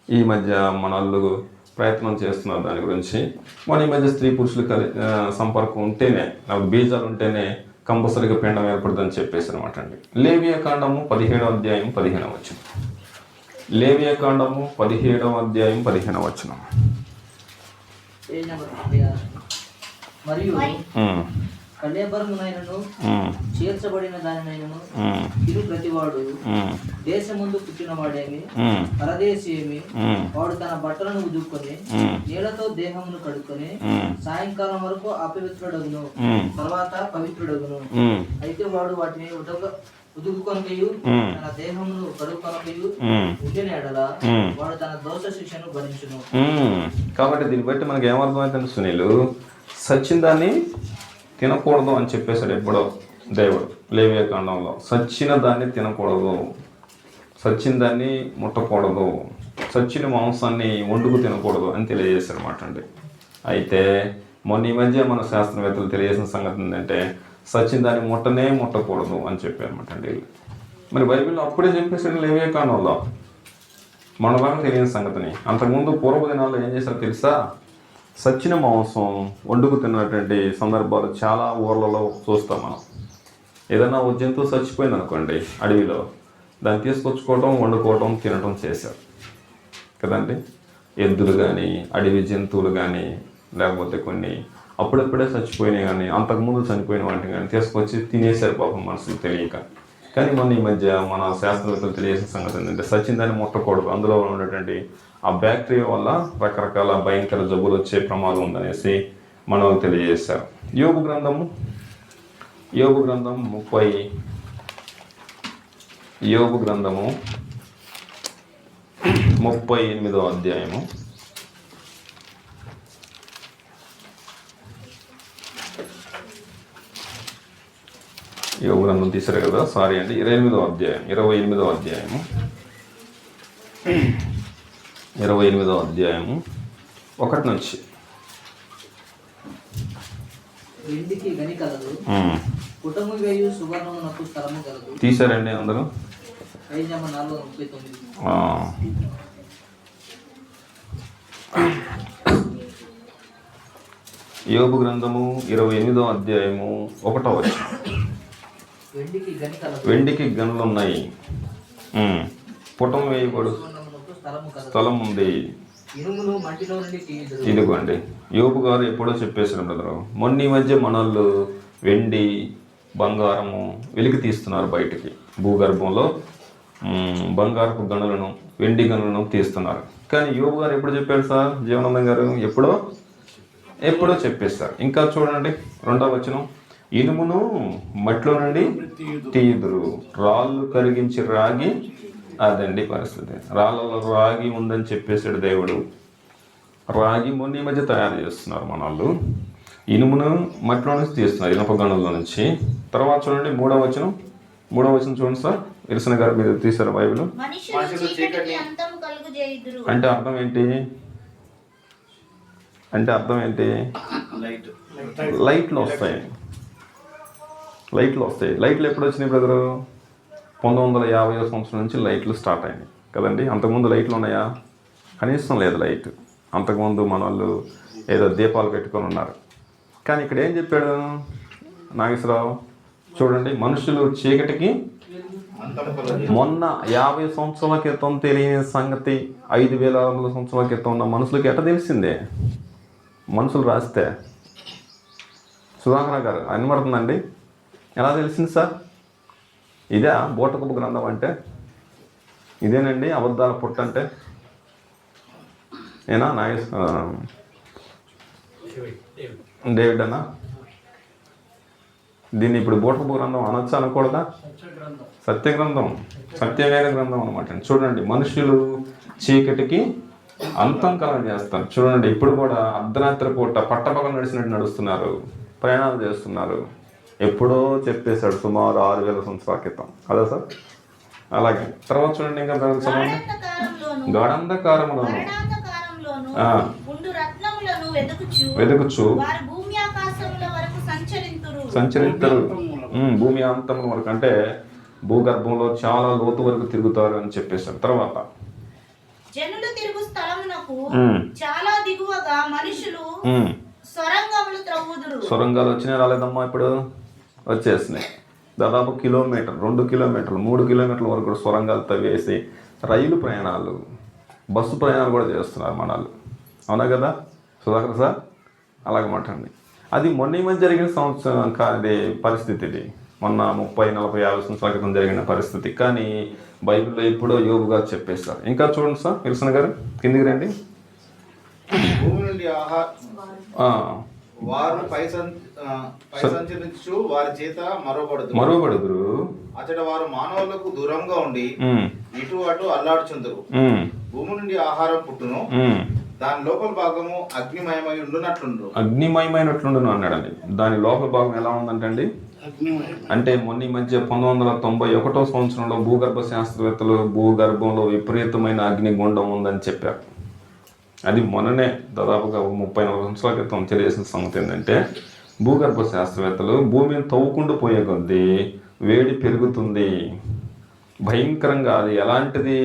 S4: ఈ మధ్య మన వాళ్ళు ప్రయత్నం చేస్తున్నారు దాని గురించి. మన ఈ మధ్య స్త్రీ పురుషులు సంపర్కం ఉంటేనే, నాకు బీజాలు ఉంటేనే కంపల్సరీగా పిండం ఏర్పడుతుందని చెప్పేసి అనమాట అండి. లేవియా కాండము 17వ అధ్యాయం 15వ వచనం. లేవియా కాండము 17వ అధ్యాయం 15వ వచనం.
S5: మరియు కళేబరమునైనను చేర్చబడిన దానినైనను ఇరు ప్రతివాడు దేశముందు పుట్టినవాడేమి పరదేశి ఏమి వాడు తన బట్టలను ఉదుక్కొని నీళ్లతో దేహమును కడుక్కొని సాయంకాలం వరకు అపవిత్రుడగును, తర్వాత పవిత్రుడగును. అయితే వాడు వాటిని ఉదుకుకొనకయు తన దేహమును కడుక్కొనకయు ఉండిన ఎడల వాడు తన దోష శిక్షను భరించును.
S4: కాబట్టి దీన్ని బట్టి మనకి ఏమర్థమైందంటే సునీలు, సచ్చిన దాన్ని తినకూడదు అని చెప్పేశాడు ఎప్పుడో దేవుడు లేవియా కాండంలో. సచ్చిన దాన్ని తినకూడదు, సచ్చిన దాన్ని ముట్టకూడదు, సచ్చిన మాంసాన్ని వండుకు తినకూడదు అని తెలియజేశారు అన్నమాట అండి. అయితే మొన్న ఈ మధ్య మన శాస్త్రవేత్తలు తెలియజేసిన సంగతి ఏంటంటే సచ్చిన దాన్ని ముట్టకూడదు అని చెప్పారు అన్నమాట అండి. మరి బైబిల్లో అప్పుడే చెప్పేసాడు లేవియా కాండంలో, మన వరకు తెలియని సంగతిని. అంతకుముందు పూర్వ దినాల్లో ఏం చేశారో తెలుసా? సచ్చిన మాంసం వండుకు తిన్నటువంటి సందర్భాలు చాలా ఊర్లలో చూస్తాం మనం. ఏదైనా ఓ జంతువు చచ్చిపోయింది అనుకోండి అడవిలో, దాన్ని తీసుకొచ్చుకోవడం, వండుకోవడం, తినడం చేశారు కదండి. ఎద్దులు కానీ, అడవి జంతువులు కానీ, లేకపోతే కొన్ని అప్పుడప్పుడే చచ్చిపోయినాయి కానీ అంతకుముందు చనిపోయిన వాటిని కానీ తీసుకొచ్చి తినేశారు పాపం మనసుకు తెలియక. కానీ మొన్న ఈ మధ్య మన శాస్త్రవేత్తలు తెలియజేసిన సంగతి ఏంటంటే సచ్చిన దాన్ని ముట్టకూడదు, అందులో ఉన్నటువంటి ఆ బ్యాక్టీరియా వల్ల రకరకాల భయంకర జబ్బులు వచ్చే ప్రమాదం ఉందనేసి మనకు తెలియజేశారు. యోబు గ్రంథం 38వ అధ్యాయము. యోబు గ్రంథం తీసారు కదా, సారీ అండి, 28వ అధ్యాయము 1 నుంచి.
S5: వెండికి గని కలదు, కుటము వేయు సువర్ణమునకు స్థలము కలదు.
S4: తీసారండి అందరూ?
S5: 4:39.
S4: యోబు గ్రంథము 28వ అధ్యాయము 1వ వచనం. వెండికి గనులు ఉన్నాయి, పుటం వేయబడు స్థలం ఉంది. ఇదిగోండి యోబు గారు ఎప్పుడో చెప్పేసారు బ్రదరు. మొన్న ఈ మధ్య మనోళ్ళు వెండి బంగారము వెలికి తీస్తున్నారు బయటికి, భూగర్భంలో బంగారపు గనులను, వెండి గనులను తీస్తున్నారు. కానీ యోబు గారు ఎప్పుడు చెప్పారు సార్? జీవనానంద గారు ఎప్పుడో చెప్పేస్తారు. ఇంకా చూడండి 2వ వచనం. ఇనుమును మట్టిలో నుండి తీయుదురు, రాళ్ళు కరిగించి రాగి. అదండి పరిస్థితి. రాళ్ళలో రాగి ఉందని చెప్పేసాడు దేవుడు. రాగి మొన్న ఈ మధ్య తయారు చేస్తున్నారు మన వాళ్ళు. ఇనుమును మట్టిలో నుంచి తీస్తున్నారు, ఇనుప గనుల్లో నుంచి. తర్వాత చూడండి 3వ వచనం చూడండి సార్. ఇరసన గారు మీరు తీసారు బైబిల్. అంటే అర్థం ఏంటి? లైట్లు వస్తాయి. లైట్లు ఎప్పుడు వచ్చినాయి బ్రదరు? 1950 సంవత్సరం నుంచి లైట్లు స్టార్ట్ అయినాయి కదండి. అంతకుముందు లైట్లు ఉన్నాయా? కనీసం లేదు లైట్. అంతకుముందు మన వాళ్ళు ఏదో దీపాలు పెట్టుకొని ఉన్నారు. కానీ ఇక్కడ ఏం చెప్పాడు నాగేశ్వరరావు? చూడండి, మనుషులు చీకటికి మొన్న 50 సంవత్సరాల క్రితం తెలియని సంగతి 5600 సంవత్సరాల క్రితం ఉన్న మనుషులకి ఎట్లా తెలిసిందే? మనుషులు రాస్తే సుధాకర్ గారు అనుమడుతుందండి. ఎలా తెలిసింది సార్? ఇదే బూటకపు గ్రంథం అంటే? ఇదేనండి అబద్ధాల పుట్ట అంటే? ఏనా డేవిడ్ అన్నా? దీన్ని ఇప్పుడు బూటకపు గ్రంథం అనొచ్చా అనకూడదా? సత్యవేద గ్రంథం అనమాట. చూడండి, మనుషులు చీకటికి అంతం కలం చేస్తారు. చూడండి, ఇప్పుడు కూడా అర్ధరాత్రి పూట పట్టపగలు నడిచినట్టు నడుస్తున్నారు, ప్రయాణాలు చేస్తున్నారు. ఎప్పుడో చెప్పేశాడు, సుమారు 6000 సంవత్సరాల క్రితం కదా సార్? అలాగే తర్వాత చూడండి, ఇంకా గాఢంధకారములోను వెదుకుచు సంచరిస్తారు. భూమి అంతం వరకు అంటే భూగర్భంలో చాలా లోతు వరకు తిరుగుతారు అని చెప్పేశారు. తర్వాత
S3: జనులు తిరుగు స్థలమునకు చాలా దిగువగా మనుషులు
S4: సొరంగాలు వచ్చినాయి రాలేదమ్మా? ఇప్పుడు వచ్చేసినాయి. దాదాపు కిలోమీటర్, 2 కిలోమీటర్లు, 3 కిలోమీటర్ల వరకు కూడా సొరంగాలు తవ్వేసి రైలు ప్రయాణాలు, బస్సు ప్రయాణాలు కూడా చేస్తున్నారు మనలు. అవునా కదా సుధాకర్ సార్? అలాగే మాట్లాడండి. అది మొన్న ఈ మధ్య జరిగిన సంవత్సరం కాదే పరిస్థితి. ఇది మొన్న 30, 40, 50 సంవత్సరాల క్రితం జరిగిన పరిస్థితి. కానీ బైబిల్లో ఎప్పుడో యోబు గారు చెప్పేస్తారు. ఇంకా చూడండి సార్, విల్సన్ గారు కిందికి రండి.
S2: భూమి నుండి వారు పై సంచరించు వారి చేత
S4: మరోబడుదురు.
S2: అతడ వారు మానవులకు దూరంగా ఉండి ఇటు అటు అల్లాడుచుందరు. భూమి నుండి ఆహారం పుట్టును, దాని లోపల భాగము
S4: అగ్నిమయమైనట్లుండును అన్నాడండి. దాని లోపల భాగం ఎలా ఉందంటండి? అంటే మొన్న ఈ మధ్య 1991 సంవత్సరంలో భూగర్భ శాస్త్రవేత్తలు భూగర్భంలో విపరీతమైన అగ్నిగుండం ఉందని చెప్పారు. అది మొన్ననే దాదాపుగా 30-40 సంవత్సరాల క్రితం తెలియజేసిన సంగతి ఏంటంటే, భూగర్భ శాస్త్రవేత్తలు భూమిని తవ్వుకుంటూ పోయే కొద్దీ వేడి పెరుగుతుంది భయంకరంగా. అది ఎలాంటిది?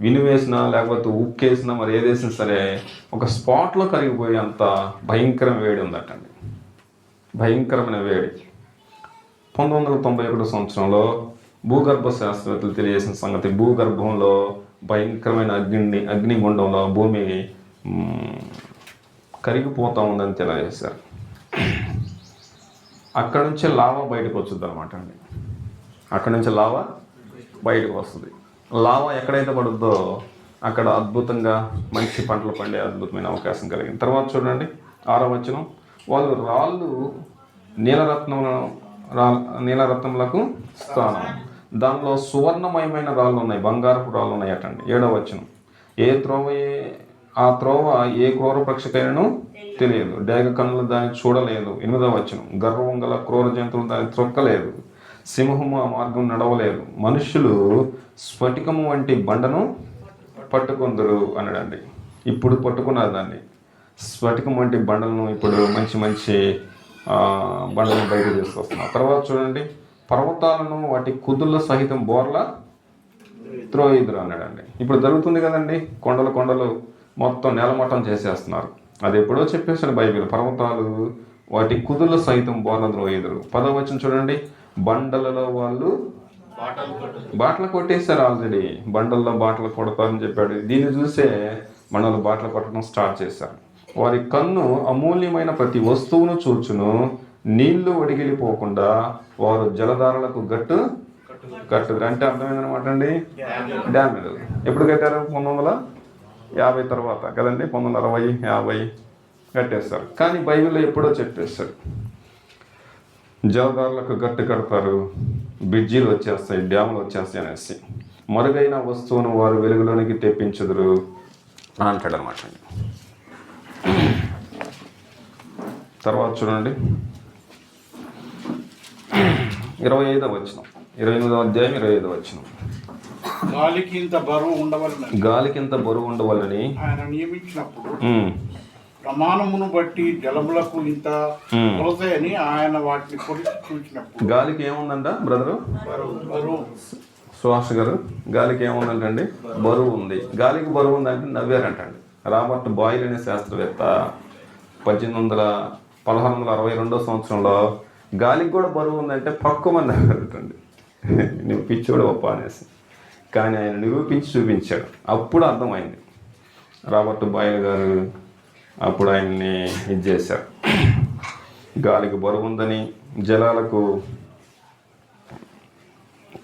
S4: వినువేసినా లేకపోతే ఉక్కేసినా మరి ఏదేసినా సరే ఒక స్పాట్లో కరిగిపోయే అంత భయంకరమైన వేడి ఉందటండి. భయంకరమైన వేడి. 1991 సంవత్సరంలో భూగర్భ శాస్త్రవేత్తలు తెలియజేసిన సంగతి, భూగర్భంలో భయంకరమైన అగ్నిగుండంలో భూమి కరిగిపోతూ ఉందని తెలియజేశారు. అక్కడ నుంచే లావా బయటకు వచ్చింది అనమాట అండి. అక్కడ నుంచి లావా బయటకు వస్తుంది. లావా ఎక్కడైతే పడుద్దో అక్కడ అద్భుతంగా మంచి పంటలు పండే అద్భుతమైన అవకాశం కలిగింది. తర్వాత చూడండి 6వ వచనం, వాళ్ళు రాళ్ళు నీలరత్నములకు స్థానం, దానిలో సువర్ణమయమైన రాళ్ళు ఉన్నాయి, బంగారపు రాళ్ళు ఉన్నాయి అటండి. 7వ వచనం, ఆ త్రోవ ఏ క్రూర పక్షికైనను తెలియదు, డేగ కన్నులు దాన్ని చూడలేదు. 8వ వచనం, గర్వం గల క్రూర జంతువులు దాన్ని త్రొక్కలేదు, సింహము ఆ మార్గం నడవలేదు, మనుషులు స్ఫటికము వంటి బండను పట్టుకుందరు అన్నాడండి. ఇప్పుడు పట్టుకున్నారు దాన్ని, స్ఫటికం వంటి బండలను ఇప్పుడు మంచి మంచి బండలను బయట తీసుకొస్తున్నారు. తర్వాత చూడండి, పర్వతాలను వాటి కుదుళ్ళ సహితం బోర్ల త్రోయిదురు అన్నాడండి. ఇప్పుడు జరుగుతుంది కదండి, కొండలు మొత్తం నేలమట్టం చేసేస్తున్నారు. అది ఎప్పుడో చెప్పేసాడు బైబిల్. పర్వతాలు వాటి కుదుళ్ళ సహితం బోర్ల త్రోయిదురు. 10వ వచనం చూడండి, బండలలో వాళ్ళు బాటలు కొట్టేశారు. ఆల్రెడీ బండల్లో బాటలు కొడతారని చెప్పాడు. దీన్ని చూసే మనలు బాటలు కొట్టడం స్టార్ట్ చేశారు. వారి కన్ను అమూల్యమైన ప్రతి వస్తువును చూచును, నీళ్లు ఒడిగిలిపోకుండా వారు జలధారలకు కట్టుదురు. అంటే అర్థమైందనమాట అండి. డ్యాములు ఎప్పుడు కట్టారు? 1950 తర్వాత కదండి, 1960, 50 కట్టేస్తారు. కానీ బైబిల్లో ఎప్పుడో చెప్పేస్తారు, జలధారలకు గట్టు కడతారు, బ్రిడ్జీలు వచ్చేస్తాయి, డ్యాములు వచ్చేస్తాయి అనేసి. మరుగైన వస్తువును వారు వెలుగులోనికి తెప్పించుదురు అని అంటాడు అనమాట. తర్వాత చూడండి 25వ వచనం, 28వ అధ్యాయం 25వ వచనం,
S6: గాలికి ఇంత బరువు ఉండవలని
S4: ఆయన
S6: ప్రమాణమును బట్టి జలములకు ఇంత కొలతాయని ఆయన వాటిని కొలిచి చూసినప్పుడు
S4: గాలికి ఏముందంట బ్రదరు
S6: బరువు
S4: సుహాష్ గారు? గాలికి ఏముందంటండి? బరువు ఉంది. గాలికి బరువు ఉందంటే నవ్వారంటండి. రాబర్ట్ బాయిల్ అనే శాస్త్రవేత్త 1662 సంవత్సరంలో గాలికి కూడా బరువు ఉందంటే పక్కుమని నవ్వారంటండి. నువ్వు పిచ్చోడు ఒప్ప అనేసి. కానీ ఆయన నిరూపించి చూపించాడు. అప్పుడు అర్థమైంది. రాబర్ట్ బాయిల్ గారు అప్పుడు ఆయన్ని ఇది చేశారు. గాలికి బరువు ఉందని, జలాలకు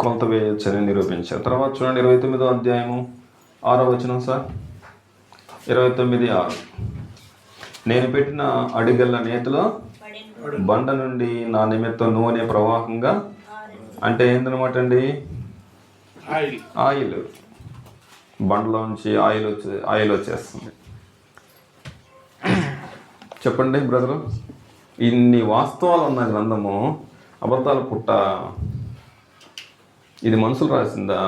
S4: కొలత వేయొచ్చని నిరూపించారు. తర్వాత చూడండి 29వ అధ్యాయము 6వ వచనం సార్. 29:6. నేను పెట్టిన అడిగల్ల నేతిలో బండ నుండి నా నిమిత్తం నూనె ప్రవాహంగా, అంటే ఏందనమాట అండి? ఆయిల్. బండలోంచి ఆయిల్ వచ్చేస్తుంది. చెప్పండి బ్రదరు, ఇన్ని వాస్తవాలు ఉన్న గ్రంథము అబద్ధాల పుట్ట. ఇది మనుషులు రాసిందా?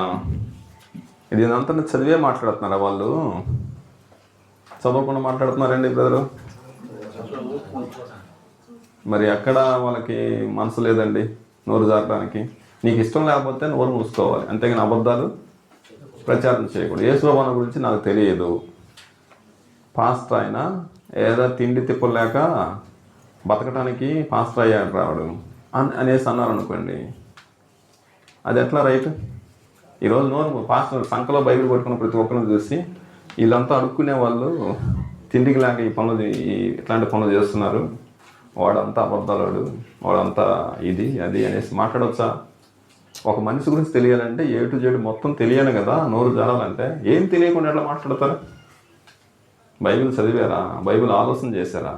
S4: ఇది ఇదంతా చదివే మాట్లాడుతున్నారా వాళ్ళు? చదవకుండా మాట్లాడుతున్నారండి బ్రదరు. మరి ఎక్కడ వాళ్ళకి మనసు లేదండి నోరు జారడానికి? నీకు ఇష్టం లేకపోతే నోరు మూసుకోవాలి, అంతేగాని అబద్ధాలు ప్రచారం చేయకూడదు. యేసుబాబు గురించి నాకు తెలియదు, పాస్టర్ ఆయన ఏదో తిండి తిప్పలేక బతకటానికి పాస్టర్ అయ్యాడు రావడు అనేసి అన్నారు అనుకోండి, అది ఎట్లా రైట్? ఈరోజు నోరు పాస్టర్ సంఖలో బైబిల్ పట్టుకున్న ప్రతి ఒక్కరిని చూసి వీళ్ళంతా అడుక్కునే వాళ్ళు తిండికి లేక ఈ పనులు ఇట్లాంటి పనులు చేస్తున్నారు, వాడంతా అబద్ధాలాడు, వాడంతా ఇది అది అనేసి మాట్లాడవచ్చా? ఒక మనిషి గురించి తెలియాలంటే A to Z మొత్తం తెలియాలి కదా, నోరు జారాలంటే. ఏం తెలియకుండా ఎట్లా మాట్లాడతారు? బైబిల్ చదివారా? బైబిల్ ఆలోచన చేశారా?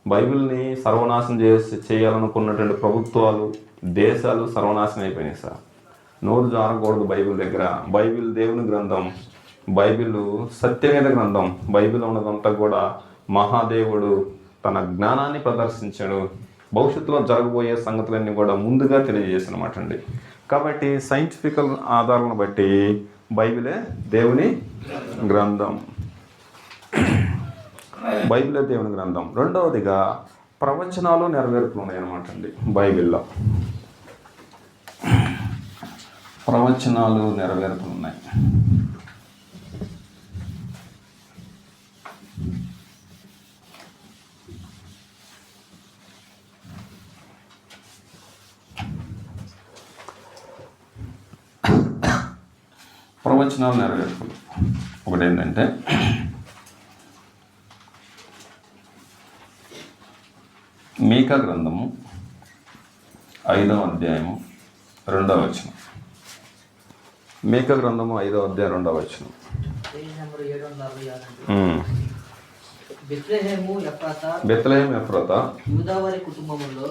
S4: బైబిల్ని సర్వనాశనం చేయాలనుకున్నటువంటి ప్రభుత్వాలు, దేశాలు సర్వనాశనం అయిపోయినాయి సార్. నోరు జారకూడదు బైబిల్ దగ్గర. బైబిల్ దేవుని గ్రంథం, బైబిల్ సత్యమైన గ్రంథం. బైబిల్ ఉన్నదంతా కూడా మహాదేవుడు తన జ్ఞానాన్ని ప్రదర్శించాడు. భవిష్యత్తులో జరగబోయే సంగతులన్నీ కూడా ముందుగా తెలియజేసినమాట అండి. కాబట్టి సైంటిఫికల్ ఆధారాలను బట్టి బైబిలే దేవుని గ్రంథం. బైబిలే దేవుని గ్రంథం. రెండవదిగా ప్రవచనాలు నెరవేర్పులు ఉన్నాయన్నమాట అండి బైబిల్లో. ప్రవచనాలు నెరవేర్పులు ఉన్నాయి. ప్రవచనాలు నెరవేర్పులు ఒకటి ఏంటంటే, మీకా గ్రంథము 5వ అధ్యాయము 2వ వచనం. మీకా గ్రంథము 5వ అధ్యాయం 2వ వచనం.
S5: Page number 766.
S4: బెత్లెహేము ఎఫ్రాతా
S5: యూదావారి కుటుంబములో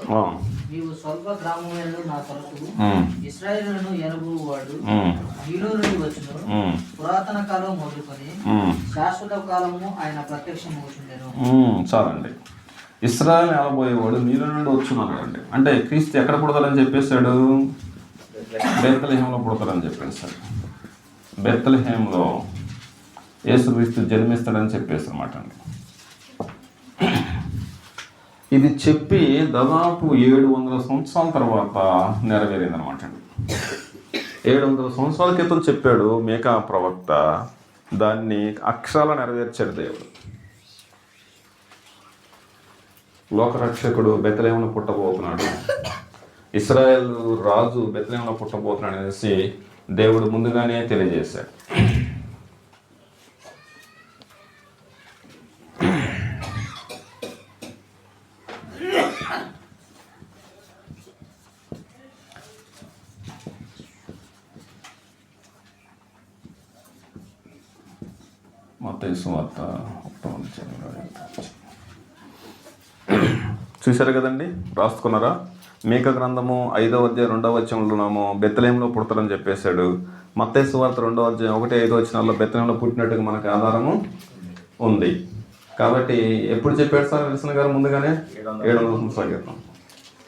S5: నీవు స్వల్ప గ్రామమైన నా కొరకు ఇశ్రాయేలును ఎనబువాడు నీలో నుండి వచ్చును. పురాతన కాలం మొదలుకొని శాశ్వత కాలము ఆయన ప్రత్యక్షమవుతుండెను.
S4: చాలండి. ఇశ్రాయేలు ఏలబోయేవాడు నీలో నుండి వచ్చున్నాడు అండి. అంటే క్రీస్తు ఎక్కడ పుడతారని చెప్పేశాడు? బెత్లెహేములో పుడతారని చెప్పేశాడు. బెత్లెహేములో యేసుక్రీస్తు జన్మిస్తాడని చెప్పేసి అనమాట అండి. ఇది చెప్పి దాదాపు 700 సంవత్సరాల తర్వాత నెరవేరింది అనమాట అండి. 700 సంవత్సరాల క్రితం చెప్పాడు మీకా ప్రవక్త, దాన్ని అక్షరాల నెరవేర్చాడు దేవుడు. లోకరక్షకుడు బెత్లెహేములో పుట్టబోతున్నాడు, ఇశ్రాయేల్ రాజు బెత్లెహేములో పుట్టబోతున్నాడు అనేసి దేవుడు ముందుగానే తెలియజేశాడు. మత్తయి సువార్త 1వ అధ్యాయంలో చూశారు కదండి, రాసుకున్నారా? మీకా గ్రంథము 5వ అధ్యాయం 2వ వచనంలోనేమో బెత్లెహేములో పుడతారని చెప్పేశాడు. మత్తయి సువార్త 2వ అధ్యాయం 1-5 వచనాల్లో బెత్లెహేములో పుట్టినట్టుగా మనకు ఆధారము ఉంది. కాబట్టి ఎప్పుడు చెప్పాడు సార్ విల్సన్ గారు? ముందుగానే 700 సంవత్సరాల క్రితం.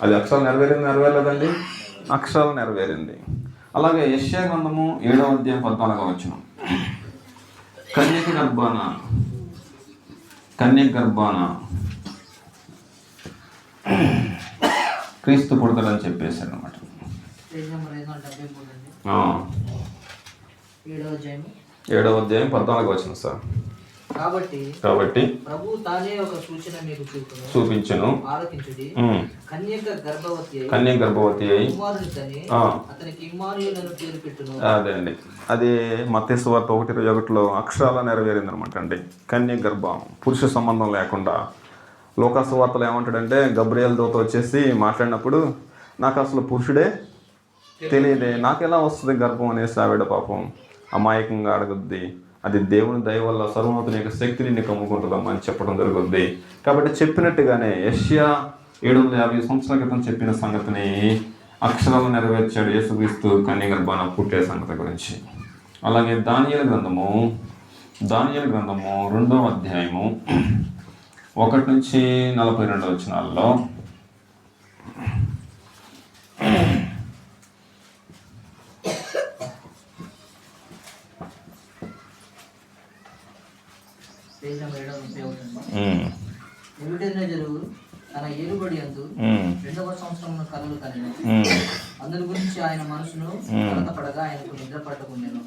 S4: అది అక్షరాలు నెరవేరలేదండి? అక్షరాలు నెరవేరింది. అలాగే యెషయా గ్రంథము 7వ అధ్యాయం 14వ వచనం. కన్యక గర్భాన కన్య గర్భాన క్రీస్తు పుడతాడని చెప్పేశాడు అనమాట.
S5: పేజ్ నెంబర్ 573 అండి. 7వ అధ్యాయం
S4: 7వ అధ్యాయం 14వ వచనం సార్.
S5: కాబట్టి
S4: ప్రభు
S5: తానే ఒక సూచన మీకు
S4: చూపించును.
S5: ఆలకించుడి.
S4: కన్య గర్భవతి అయి
S5: కుమారుని కని అతనికి ఇమ్మానుయేలు పేరు పెట్టును.
S4: అదే అండి, అది మత్తయి సువార్త 1:21 అక్షరాల నెరవేరింది అనమాట అండి. కన్య గర్భం, పురుష సంబంధం లేకుండా. లోకా సువార్తలో ఏమంటాడంటే, గబ్రియల్ దూత వచ్చేసి మాట్లాడినప్పుడు, నాకు అసలు పురుషుడే తెలియదే, నాకెలా వస్తుంది గర్భం అనేసి ఆవిడ పాపం అమాయకంగా అడగద్ది. అది దేవుని దయ వల్ల సర్వోన్నతుని యొక్క శక్తిని నీకు అమ్ముకుంటుందమ్మా అని చెప్పడం జరుగుద్ది. కాబట్టి చెప్పినట్టుగానే యెషయా 750 సంవత్సరాల క్రితం చెప్పిన సంగతిని అక్షరాలు నెరవేర్చాడు యేసుక్రీస్తు కన్య గర్భాన పుట్టే సంగతి గురించి. అలాగే దానియేలు గ్రంథము 2వ అధ్యాయము 1 నుంచి 42 వచనాల్లో
S5: పేజ్ నెంబర్ 731 అండి. నెబుకద్నెజరు తన ఏలుబడి యందు 2వ సంవత్సరమున కలలు కనెను. అందుని గురించి ఆయన మనసును కలతపడగా ఆయనకు నిద్ర పట్టకుండెను.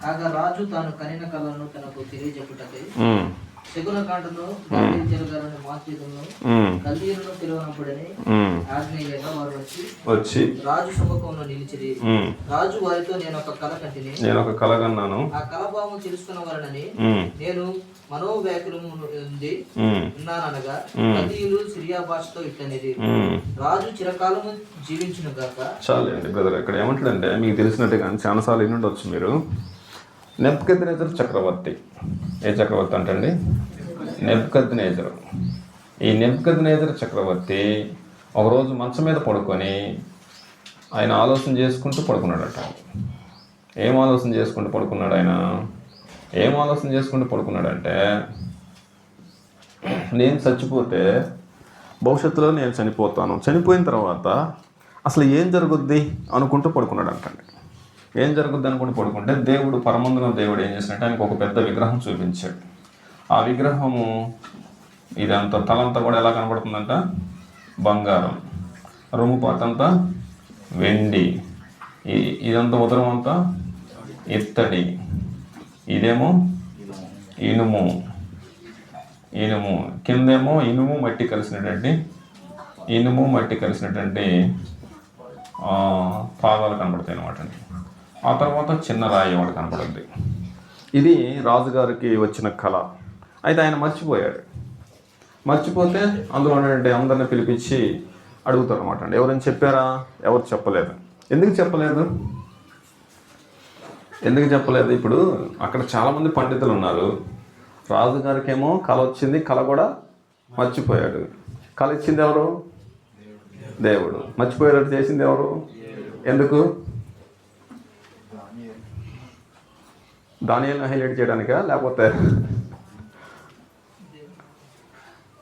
S5: కాగా రాజు తాను కనిన కలను తనకు తెలియజెప్పుటకై శకున కాంటను జరగాలని మాతృను కల్దీయులను పిలువనప్పుడని ఆజ్ఞేయంగా వారు వచ్చి రాజు సముఖంలో నిలిచిరి. రాజు వారితో నేను ఒక కల కన్నాను, ఆ కలభావం తెలుసుకున్న వారనని నేను మనోవ్యాకులము ఉంది ఉన్నాననగా కల్దీయులు సిరియా భాషతో ఇట్టనిది. రాజు చిరకాలము జీవించును గాక.
S4: చాలండి బ్రదర్, ఇక్కడ ఏమంటాడంటే మీకు తెలిసినట్టుగా చాలాసార్లు వినుండొచ్చు మీరు. నెబుకద్నెజరు చక్రవర్తి. ఏ చక్రవర్తి అంటండి? నెబుకద్నెజరు. ఈ నెబుకద్నెజరు చక్రవర్తి ఒకరోజు మంచం మీద పడుకొని ఆయన ఆలోచన చేసుకుంటూ పడుకున్నాడట. ఏం ఆలోచన చేసుకుంటూ పడుకున్నాడు ఆయన? ఏం ఆలోచన చేసుకుంటూ పడుకున్నాడంటే, నేను చచ్చిపోతే భవిష్యత్తులో నేను చనిపోతాను, చనిపోయిన తర్వాత అసలు ఏం జరుగుద్ది అనుకుంటూ పడుకున్నాడు అంటండి. ఏం జరుగుద్ది అనుకుంటూ పడుకుంటే దేవుడు, పరమందున దేవుడు ఏం చేసినట్టు ఆయనకు ఒక పెద్ద విగ్రహం చూపించాడు. ఆ విగ్రహము ఇదంతా తలంతా కూడా ఎలా కనబడుతుందంట? బంగారం. రొమ్ము పాతంతా వెండి. ఇదంతా ఉదరం అంతా ఇత్తడి. ఇదేమో ఇనుము. కిందేమో ఇనుము మట్టి కలిసినటువంటి పాదాలు కనబడతాయి అన్నమాట. ఆ తర్వాత చిన్న రాయి ఒకటి కనపడుద్ది. ఇది రాజుగారికి వచ్చిన కళ. అయితే ఆయన మర్చిపోతే అందులో అందరిని పిలిపించి అడుగుతారు అనమాట అండి. ఎవరైనా చెప్పారా? ఎవరు చెప్పలేదు. ఎందుకు చెప్పలేదు? ఇప్పుడు అక్కడ చాలామంది పండితులు ఉన్నారు. రాజుగారికి ఏమో కళ వచ్చింది, కళ కూడా మర్చిపోయాడు. కళ ఇచ్చింది ఎవరు? దేవుడు. మర్చిపోయేటట్టు చేసింది ఎవరు? ఎందుకు? దానియేలుని హైలైట్ చేయడానికా? లేకపోతే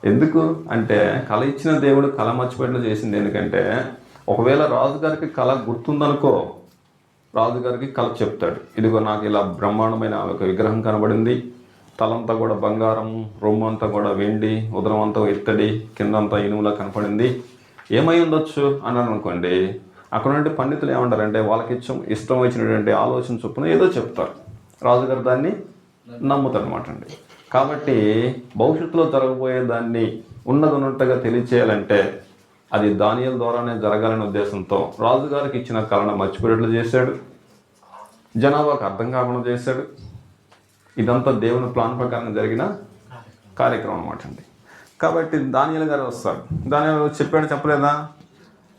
S4: ఎందుకు అంటే, కళ ఇచ్చిన దేవుడు కళ మర్చిపోయేట్లు చేసింది. ఎందుకంటే ఒకవేళ రాజుగారికి కళ గుర్తుందనుకో, రాజుగారికి కళ చెప్తాడు. ఇదిగో నాకు ఇలా బ్రహ్మాండమైన ఒక విగ్రహం కనబడింది, తలంతా కూడా బంగారం, రొమ్ము అంతా కూడా వెండి, ఉదరం అంతా ఇత్తడి, కిందంతా ఇనుములా కనపడింది, ఏమై ఉండొచ్చు అన్నాను అనుకోండి. అక్కడ నుండి పండితులు ఏమంటారంటే, వాళ్ళకి ఇష్టం వచ్చినటువంటి ఆలోచన చొప్పున ఏదో చెప్తారు. రాజుగారు దాన్ని నమ్ముతారు అనమాట అండి. కాబట్టి భవిష్యత్తులో జరగబోయే దాన్ని ఉన్నట్టుగా తెలియచేయాలంటే అది దానియేలు ద్వారానే జరగాలనే ఉద్దేశంతో రాజుగారికి ఇచ్చిన కళను మర్చిపోయేట్లు చేశాడు, జనాభాకు అర్థం కాకుండా చేశాడు. ఇదంతా దేవుని ప్లాన్ ప్రకారం జరిగిన కార్యక్రమం అనమాట అండి. కాబట్టి దానియేలు గారు వస్తాడు. దానియేలు చెప్పాడు, చెప్పలేదా?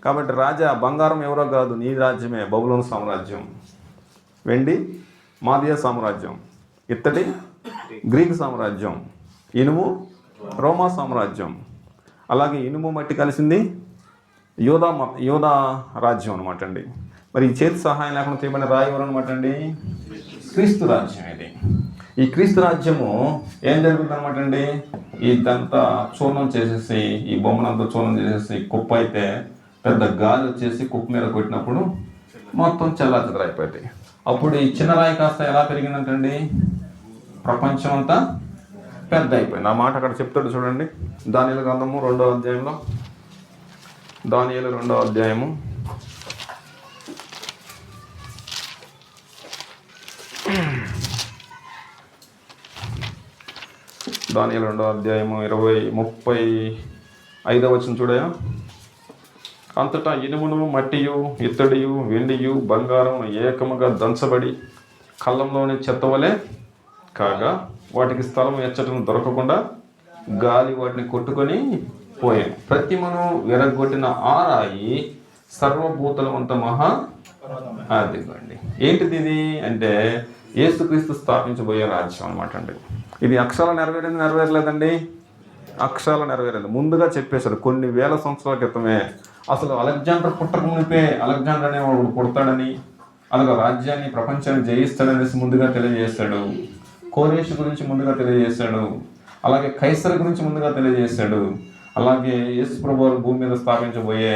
S4: కాబట్టి రాజా, బంగారం ఎవరో కాదు, నీ రాజ్యమే, బబులోను సామ్రాజ్యం. వెండి మాదియా సామ్రాజ్యం, ఇత్తడి గ్రీక్ సామ్రాజ్యం, ఇనుము రోమా సామ్రాజ్యం. అలాగే ఇనుము మట్టి కలిసింది యోధా రాజ్యం అనమాట అండి. మరి ఈ చేతి సహాయం లేకుండా చేయబడిన రాయి ఎవరు అనమాట అండి? క్రీస్తు రాజ్యం. ఇది ఈ క్రీస్తు రాజ్యము ఏం జరుగుతుంది అనమాట అండి? ఇదంతా చూర్ణం చేసేసి, ఈ బొమ్మనంతా చూర్ణం చేసేసి కుప్ప అయితే పెద్ద గాలి వచ్చేసి కుప్ప మీద కొట్టినప్పుడు మొత్తం చెల్లాచెదరైపోతాయి. అప్పుడు ఈ చిన్న రాయి కాస్త ఎలా పెరిగిందంటండి? ప్రపంచం అంతా పెద్ద అయిపోయింది. ఆ మాట అక్కడ చెప్తాడు చూడండి, దానియేలు గ్రంథము 2వ అధ్యాయంలో, దానియేలు 2వ అధ్యాయము 35వ వచనం చూడయా. అంతటా ఇనుమును, మట్టియు, ఇత్తడియు, వెండియు, బంగారం ఏకముగా దంచబడి కళ్ళంలోని చెత్తవలే కాగా వాటికి స్థలం ఎచ్చటం దొరకకుండా గాలి వాటిని కొట్టుకొని పోయాను. ప్రతిమను విరగొట్టిన ఆ రాయి సర్వభూతలమంత మహా అదిగోండి. ఏంటిది ఇది అంటే యేసుక్రీస్తు స్థాపించబోయే రాజ్యం అనమాట అండి. ఇది అక్షరాలు నెరవేరలేదండి, అక్షరాలు నెరవేరలేదు. ముందుగా చెప్పేశాడు కొన్ని వేల సంవత్సరాల క్రితమే. అసలు అలెగ్జాండర్ పుట్టక మునిపే అలెగ్జాండర్ అనేవాడు పుడతాడని, అలాగే రాజ్యాన్ని ప్రపంచాన్ని జయిస్తాడనేసి ముందుగా తెలియజేశాడు. కోరేషు గురించి ముందుగా తెలియజేశాడు, అలాగే కైసర్ గురించి ముందుగా తెలియజేశాడు, అలాగే యేసు ప్రభువు భూమి మీద స్థాపించబోయే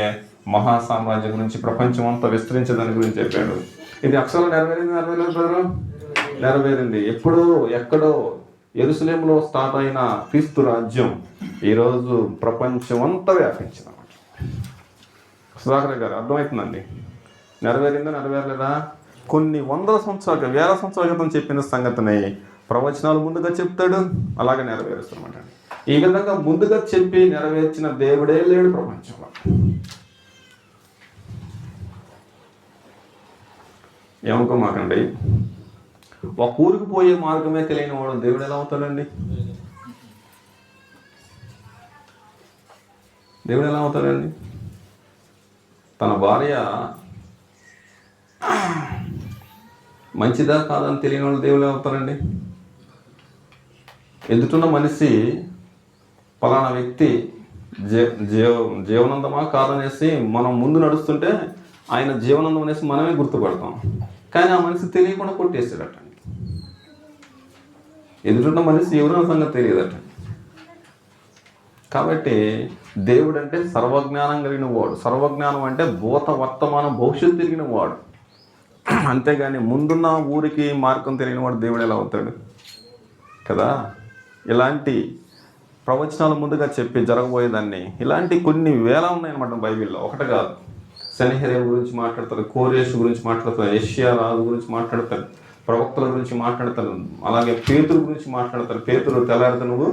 S4: మహా సామ్రాజ్యం గురించి, ప్రపంచం అంతా విస్తరించేదాని గురించి చెప్పాడు. ఇది అక్షరాలు నెరవేరలేదు, నెరవేరింది. ఎప్పుడో ఎక్కడో యెరూషలేములో స్టార్ట్ అయిన క్రీస్తు రాజ్యం ఈరోజు ప్రపంచం అంతా వ్యాపించింది అన్నమాట. సుధాకర్ గారు అర్థమవుతుందండి, నెరవేరిందా నెరవేరలేదా? కొన్ని వందల సంవత్సరాల వేల సంవత్సరాల క్రితం చెప్పిన సంగతిని ప్రవచనాలు ముందుగా చెప్తాడు, అలాగే నెరవేరుస్తామన్నమాట. ఈ విధంగా ముందుగా చెప్పి నెరవేర్చిన దేవుడే లేడు ప్రపంచంలో. ఏమనుకోమాకండి, ఒక ఊరికి పోయే మార్గమే తెలియని వాడు దేవుడు ఎలా అవుతాడండి? దేవుడు ఎలా అవుతాడండి? తన భార్య మంచిదా కాదని తెలియని వాళ్ళు దేవుడు ఎలా అవుతారండి? ఎదుటిన్న మనిషి పలానా వ్యక్తి జీవనందమా కాదనేసి మనం ముందు నడుస్తుంటే ఆయన జీవనందం అనేసి మనమే గుర్తుపడతాం, కానీ ఆ మనిషి తెలియకుండా కొట్టేసాడట. ఎదుటిన్న మనిషి ఎవరో సంగతి తెలియదట. కాబట్టి దేవుడు అంటే సర్వజ్ఞానం కలిగిన వాడు. సర్వజ్ఞానం అంటే భూత వర్తమానం భవిష్యత్తు తిరిగిన వాడు. అంతేగాని ముందున్న ఊరికి మార్గం తెలియని వాడు దేవుడు ఎలా అవుతాడు కదా? ఇలాంటి ప్రవచనాలు ముందుగా చెప్పి జరగబోయేదాన్ని ఇలాంటి కొన్ని వేల ఉన్నాయన్నమాట బైబిల్లో, ఒకటి కాదు. సెనహెరీబు గురించి మాట్లాడతారు, కోరేషు గురించి మాట్లాడతారు, యెషయా రాజు గురించి మాట్లాడతారు, ప్రవక్తల గురించి మాట్లాడతారు, అలాగే పేతురు గురించి మాట్లాడతారు. పేతురు తెల్లారితే నువ్వు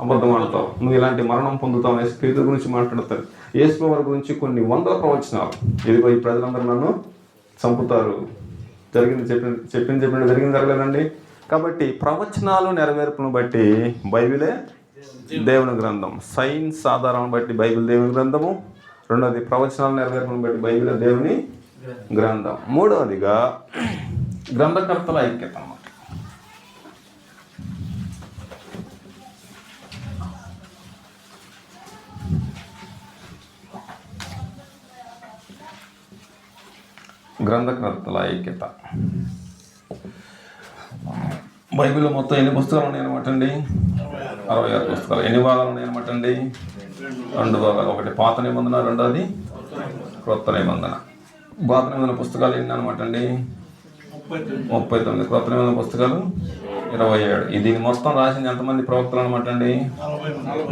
S4: అబద్ధం ఆడతావు, నువ్వు ఇలాంటి మరణం పొందుతావు అనేసి పేతురు గురించి మాట్లాడతారు. యేసు వారి గురించి కొన్ని వందల ప్రవచనాలు, ఇదిగో ఈ ప్రజలందరూ నన్ను చంపుతారు, చెప్పింది జరిగింది జరగలేదండి. కాబట్టి ప్రవచనాలు నెరవేర్పును బట్టి బైబిలే దేవుని గ్రంథం. సైన్స్ ఆధారాన్ని బట్టి బైబిల్ దేవుని గ్రంథము. రెండవది ప్రవచనాలు నెరవేర్పును బట్టి బైబిల్ దేవుని గ్రంథం. మూడవదిగా గ్రంథకర్తల ఐక్యత అన్నమాట. గ్రంథకర్తల ఐక్యత. బైబిల్లో మొత్తం ఎన్ని పుస్తకాలు ఉన్నాయన్నమాట అండి? 66 పుస్తకాలు. ఎన్ని భాగాలు ఉన్నాయన్నమాట అండి? 2 భాగాలు. ఒకటి పాత నిబంధన, రెండోది క్రొత్త నిబంధన. పాత నిబంధన పుస్తకాలు ఎన్ని అనమాట అండి? 39. క్రొత్త నిబంధన పుస్తకాలు 27. దీన్ని మొత్తం రాసింది ఎంతమంది ప్రవక్తలు అనమాట అండి?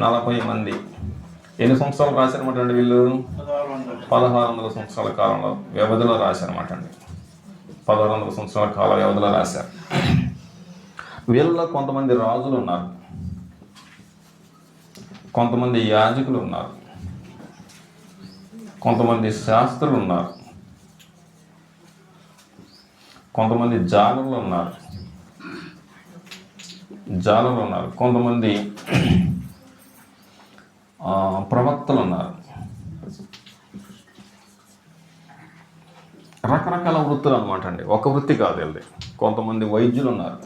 S4: 40 మంది. ఎన్ని సంవత్సరాలు రాశారన్నమాట అండి వీళ్ళు? 1600 సంవత్సరాల కాలంలో వ్యవధిలో రాశారన్నమాట అండి. 1600 సంవత్సరాల కాల వ్యవధిలో రాశారు. వీళ్ళలో కొంతమంది రాజులు ఉన్నారు, కొంతమంది యాజకులు ఉన్నారు, కొంతమంది శాస్త్రులు ఉన్నారు, కొంతమంది జాలర్లు ఉన్నారు, కొంతమంది ప్రవక్తలు ఉన్నారు. రకరకాల వృత్తులు అనమాట అండి, ఒక వృత్తి కాదు వీళ్ళది. కొంతమంది వైద్యులు ఉన్నారు,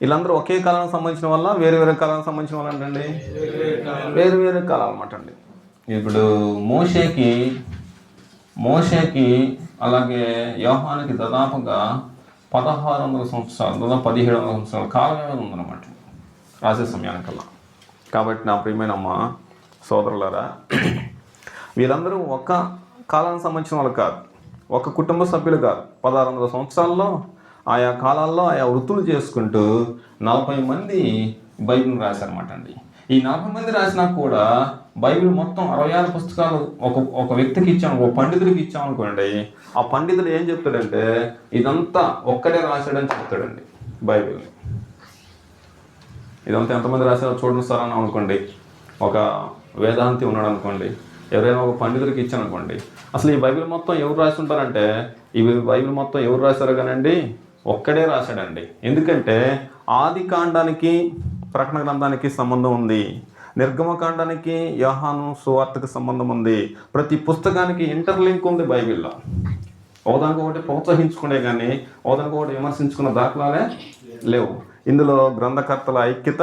S4: వీళ్ళందరూ ఒకే కాలానికి సంబంధించిన వల్ల వేరే వేరే కాలానికి సంబంధించిన వాళ్ళు అంటండి, వేరు వేరే కాలం అనమాట అండి. ఇప్పుడు మోషేకి అలాగే యోహానికి దాదాపుగా 1600 సంవత్సరాలు, దాదాపు 1700 సంవత్సరాల కాలం ఏమైనా ఉందన్నమాట రాసే సమయానికల్లా. కాబట్టి నా ప్రియమైన అమ్మ సోదరులారా, వీళ్ళందరూ ఒక కాలానికి సంబంధించిన వాళ్ళు కాదు, ఒక కుటుంబ సభ్యులుగా 1600 సంవత్సరాల్లో ఆయా కాలాల్లో ఆయా వృత్తులు చేసుకుంటూ 40 మంది బైబిల్ని రాశారన్నమాట అండి. ఈ 40 మంది రాసినా కూడా బైబిల్ మొత్తం 66 పుస్తకాలు ఒక వ్యక్తికి ఇచ్చాం, ఒక పండితుడికి ఇచ్చాం అనుకోండి. ఆ పండితుడు ఏం చెప్తాడంటే ఇదంతా ఒక్కడే రాశాడని చెప్తాడండి బైబిల్. ఇదంతా ఎంతమంది రాశారో చూడండి సార్ అని అనుకోండి. ఒక వేదాంతి ఉన్నాడు అనుకోండి, ఎవరైనా ఒక పండితుడికి ఇచ్చాను అనుకోండి, అసలు ఈ బైబిల్ మొత్తం ఎవరు రాసి ఉంటారంటే ఈ బైబిల్ మొత్తం ఎవరు రాశారు కానండి ఒక్కడే రాశాడండి. ఎందుకంటే ఆది కాండానికి ప్రకటన గ్రంథానికి సంబంధం ఉంది, నిర్గమకాండానికి యోహాను సువార్తకు సంబంధం ఉంది. ప్రతి పుస్తకానికి ఇంటర్లింక్ ఉంది బైబిల్లో. ఒకదానికొకటి ప్రోత్సహించుకునే కానీ ఒకదానికొకటి విమర్శించుకున్న దాఖలాలే లేవు. ఇందులో గ్రంథకర్తల ఐక్యత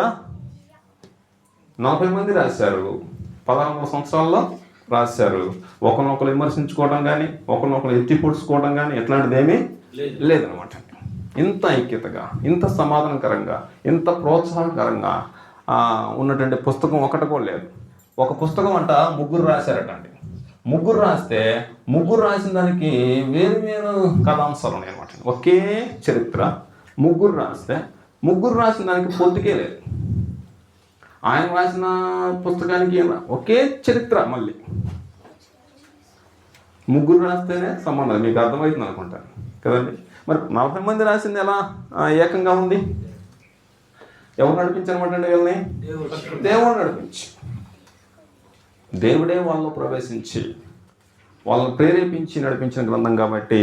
S4: 40 మంది రాశారు, 1600 సంవత్సరాల్లో రాశారు. ఒకరినొకరు విమర్శించుకోవడం కానీ ఒకరినొకరు ఎత్తి పొడుచుకోవడం కానీ ఎట్లాంటిది ఏమీ లేదనమాట. ఇంత ఐక్యతగా, ఇంత సమాధానకరంగా, ఇంత ప్రోత్సాహకరంగా ఉన్నటువంటి పుస్తకం ఒకటి కూడా లేదు. ఒక పుస్తకం అంట 3 రాశారట అండి. 3 రాస్తే 3 రాసిన దానికి వేరు వేరు కథాంశాలు ఉన్నాయి అనమాట. ఒకే చరిత్ర 3 రాస్తే 3 రాసిన దానికి పొద్దుకే లేదు. ఆయన రాసిన పుస్తకానికి ఒకే చరిత్ర, మళ్ళీ 3 రాస్తేనే సంబంధం. మీకు అర్థమవుతుంది అనుకుంటాను కదండి. మరి 40 మంది రాసింది ఎలా ఏకంగా ఉంది? ఎవరు నడిపించారన్నమాట అండి వీళ్ళని? దేవుడు నడిపించి, దేవుడే వాళ్ళలో ప్రవేశించి వాళ్ళని ప్రేరేపించి నడిపించిన గ్రంథం కాబట్టి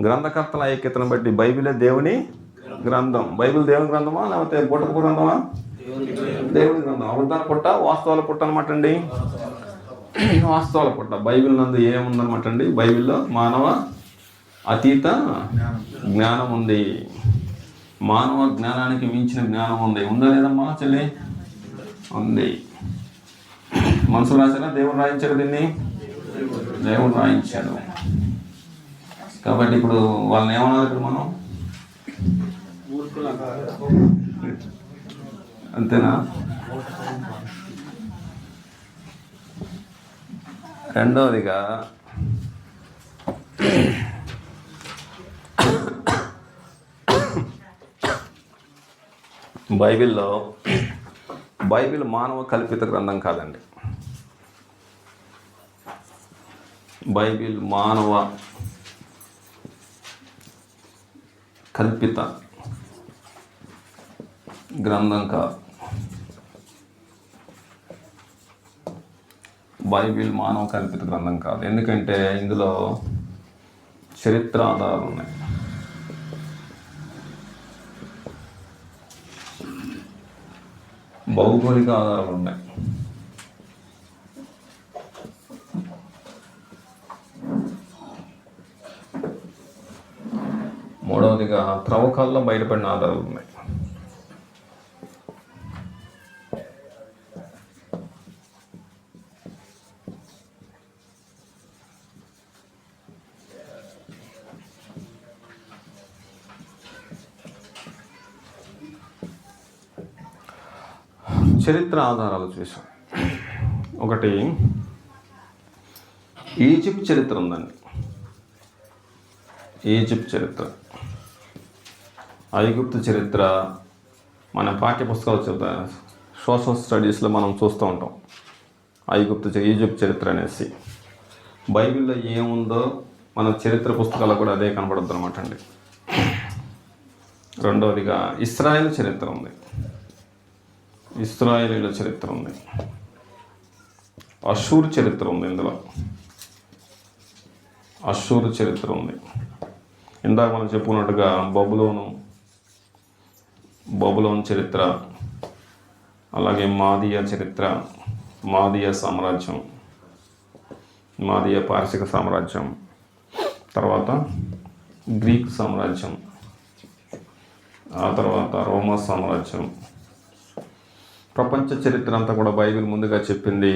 S4: గ్రంథకర్తల ఐక్యతను బట్టి బైబిలే దేవుని గ్రంథం. బైబిల్ దేవుని గ్రంథమా లేకపోతే బుట్టపు గ్రంథమా? దేవుని గ్రంథం. అబద్ధాల పుట్ట, వాస్తవాల పుట్ట అనమాట అండి. వాస్తవాల పుట్ట. బైబిల్ నందు ఏముందనమాట అండి? బైబిల్లో మానవ అతీత జ్ఞానం ఉంది. మానవ జ్ఞానానికి మించిన జ్ఞానం ఉంది. ఉందా లేదమ్మా చెల్లి? ఉంది. మనసు రాశారా? దేవుడు రాయించారు దీన్ని? దేవుడు రాయించాడు. కాబట్టి ఇప్పుడు వాళ్ళని ఏమన్నారు ఇప్పుడు మనం? అంతేనా? రెండవదిగా బైబిల్ మానవ కల్పిత గ్రంథం కాదండి. బైబిల్ మానవ కల్పిత గ్రంథం కాదు. బైబిల్ మానవ కల్పిత గ్రంథం కాదు. ఎందుకంటే ఇందులో చరిత్ర ఆధారాలు ఉన్నాయి. భౌగోళిక ఆధారాలు ఉన్నాయి. మూడవదిగా త్రవ్వకాల్లో బయటపడిన ఆధారాలు ఉన్నాయి. చరిత్ర ఆధారాలు చూసాం. ఒకటి ఈజిప్ట్ చరిత్ర ఉందండి. ఈజిప్ట్ చరిత్ర, ఐగుప్తు చరిత్ర మన పాఠ్యపుస్తకాలు చెబుతాయి. సోషల్ స్టడీస్లో మనం చూస్తూ ఉంటాం ఈజిప్ట్ చరిత్ర అనేసి. బైబిల్లో ఏముందో మన చరిత్ర పుస్తకాల్లో కూడా అదే కనబడుద్ది అనమాట అండి. రెండవదిగా ఇస్రాయేల్ చరిత్ర ఉంది. ఇస్రాయేలీల చరిత్ర ఉంది. అషూర్ చరిత్ర ఉంది. ఇందులో అషూర్ చరిత్ర ఉంది. ఇందాక మనం చెప్పుకున్నట్టుగా బబులోన్ చరిత్ర, అలాగే మాదియా చరిత్ర, మాదియా సామ్రాజ్యం, మాదియా పారసిక సామ్రాజ్యం, తర్వాత గ్రీక్ సామ్రాజ్యం, ఆ తర్వాత రోమా సామ్రాజ్యం. ప్రపంచ చరిత్ర అంతా కూడా బైబిల్ ముందుగా చెప్పింది.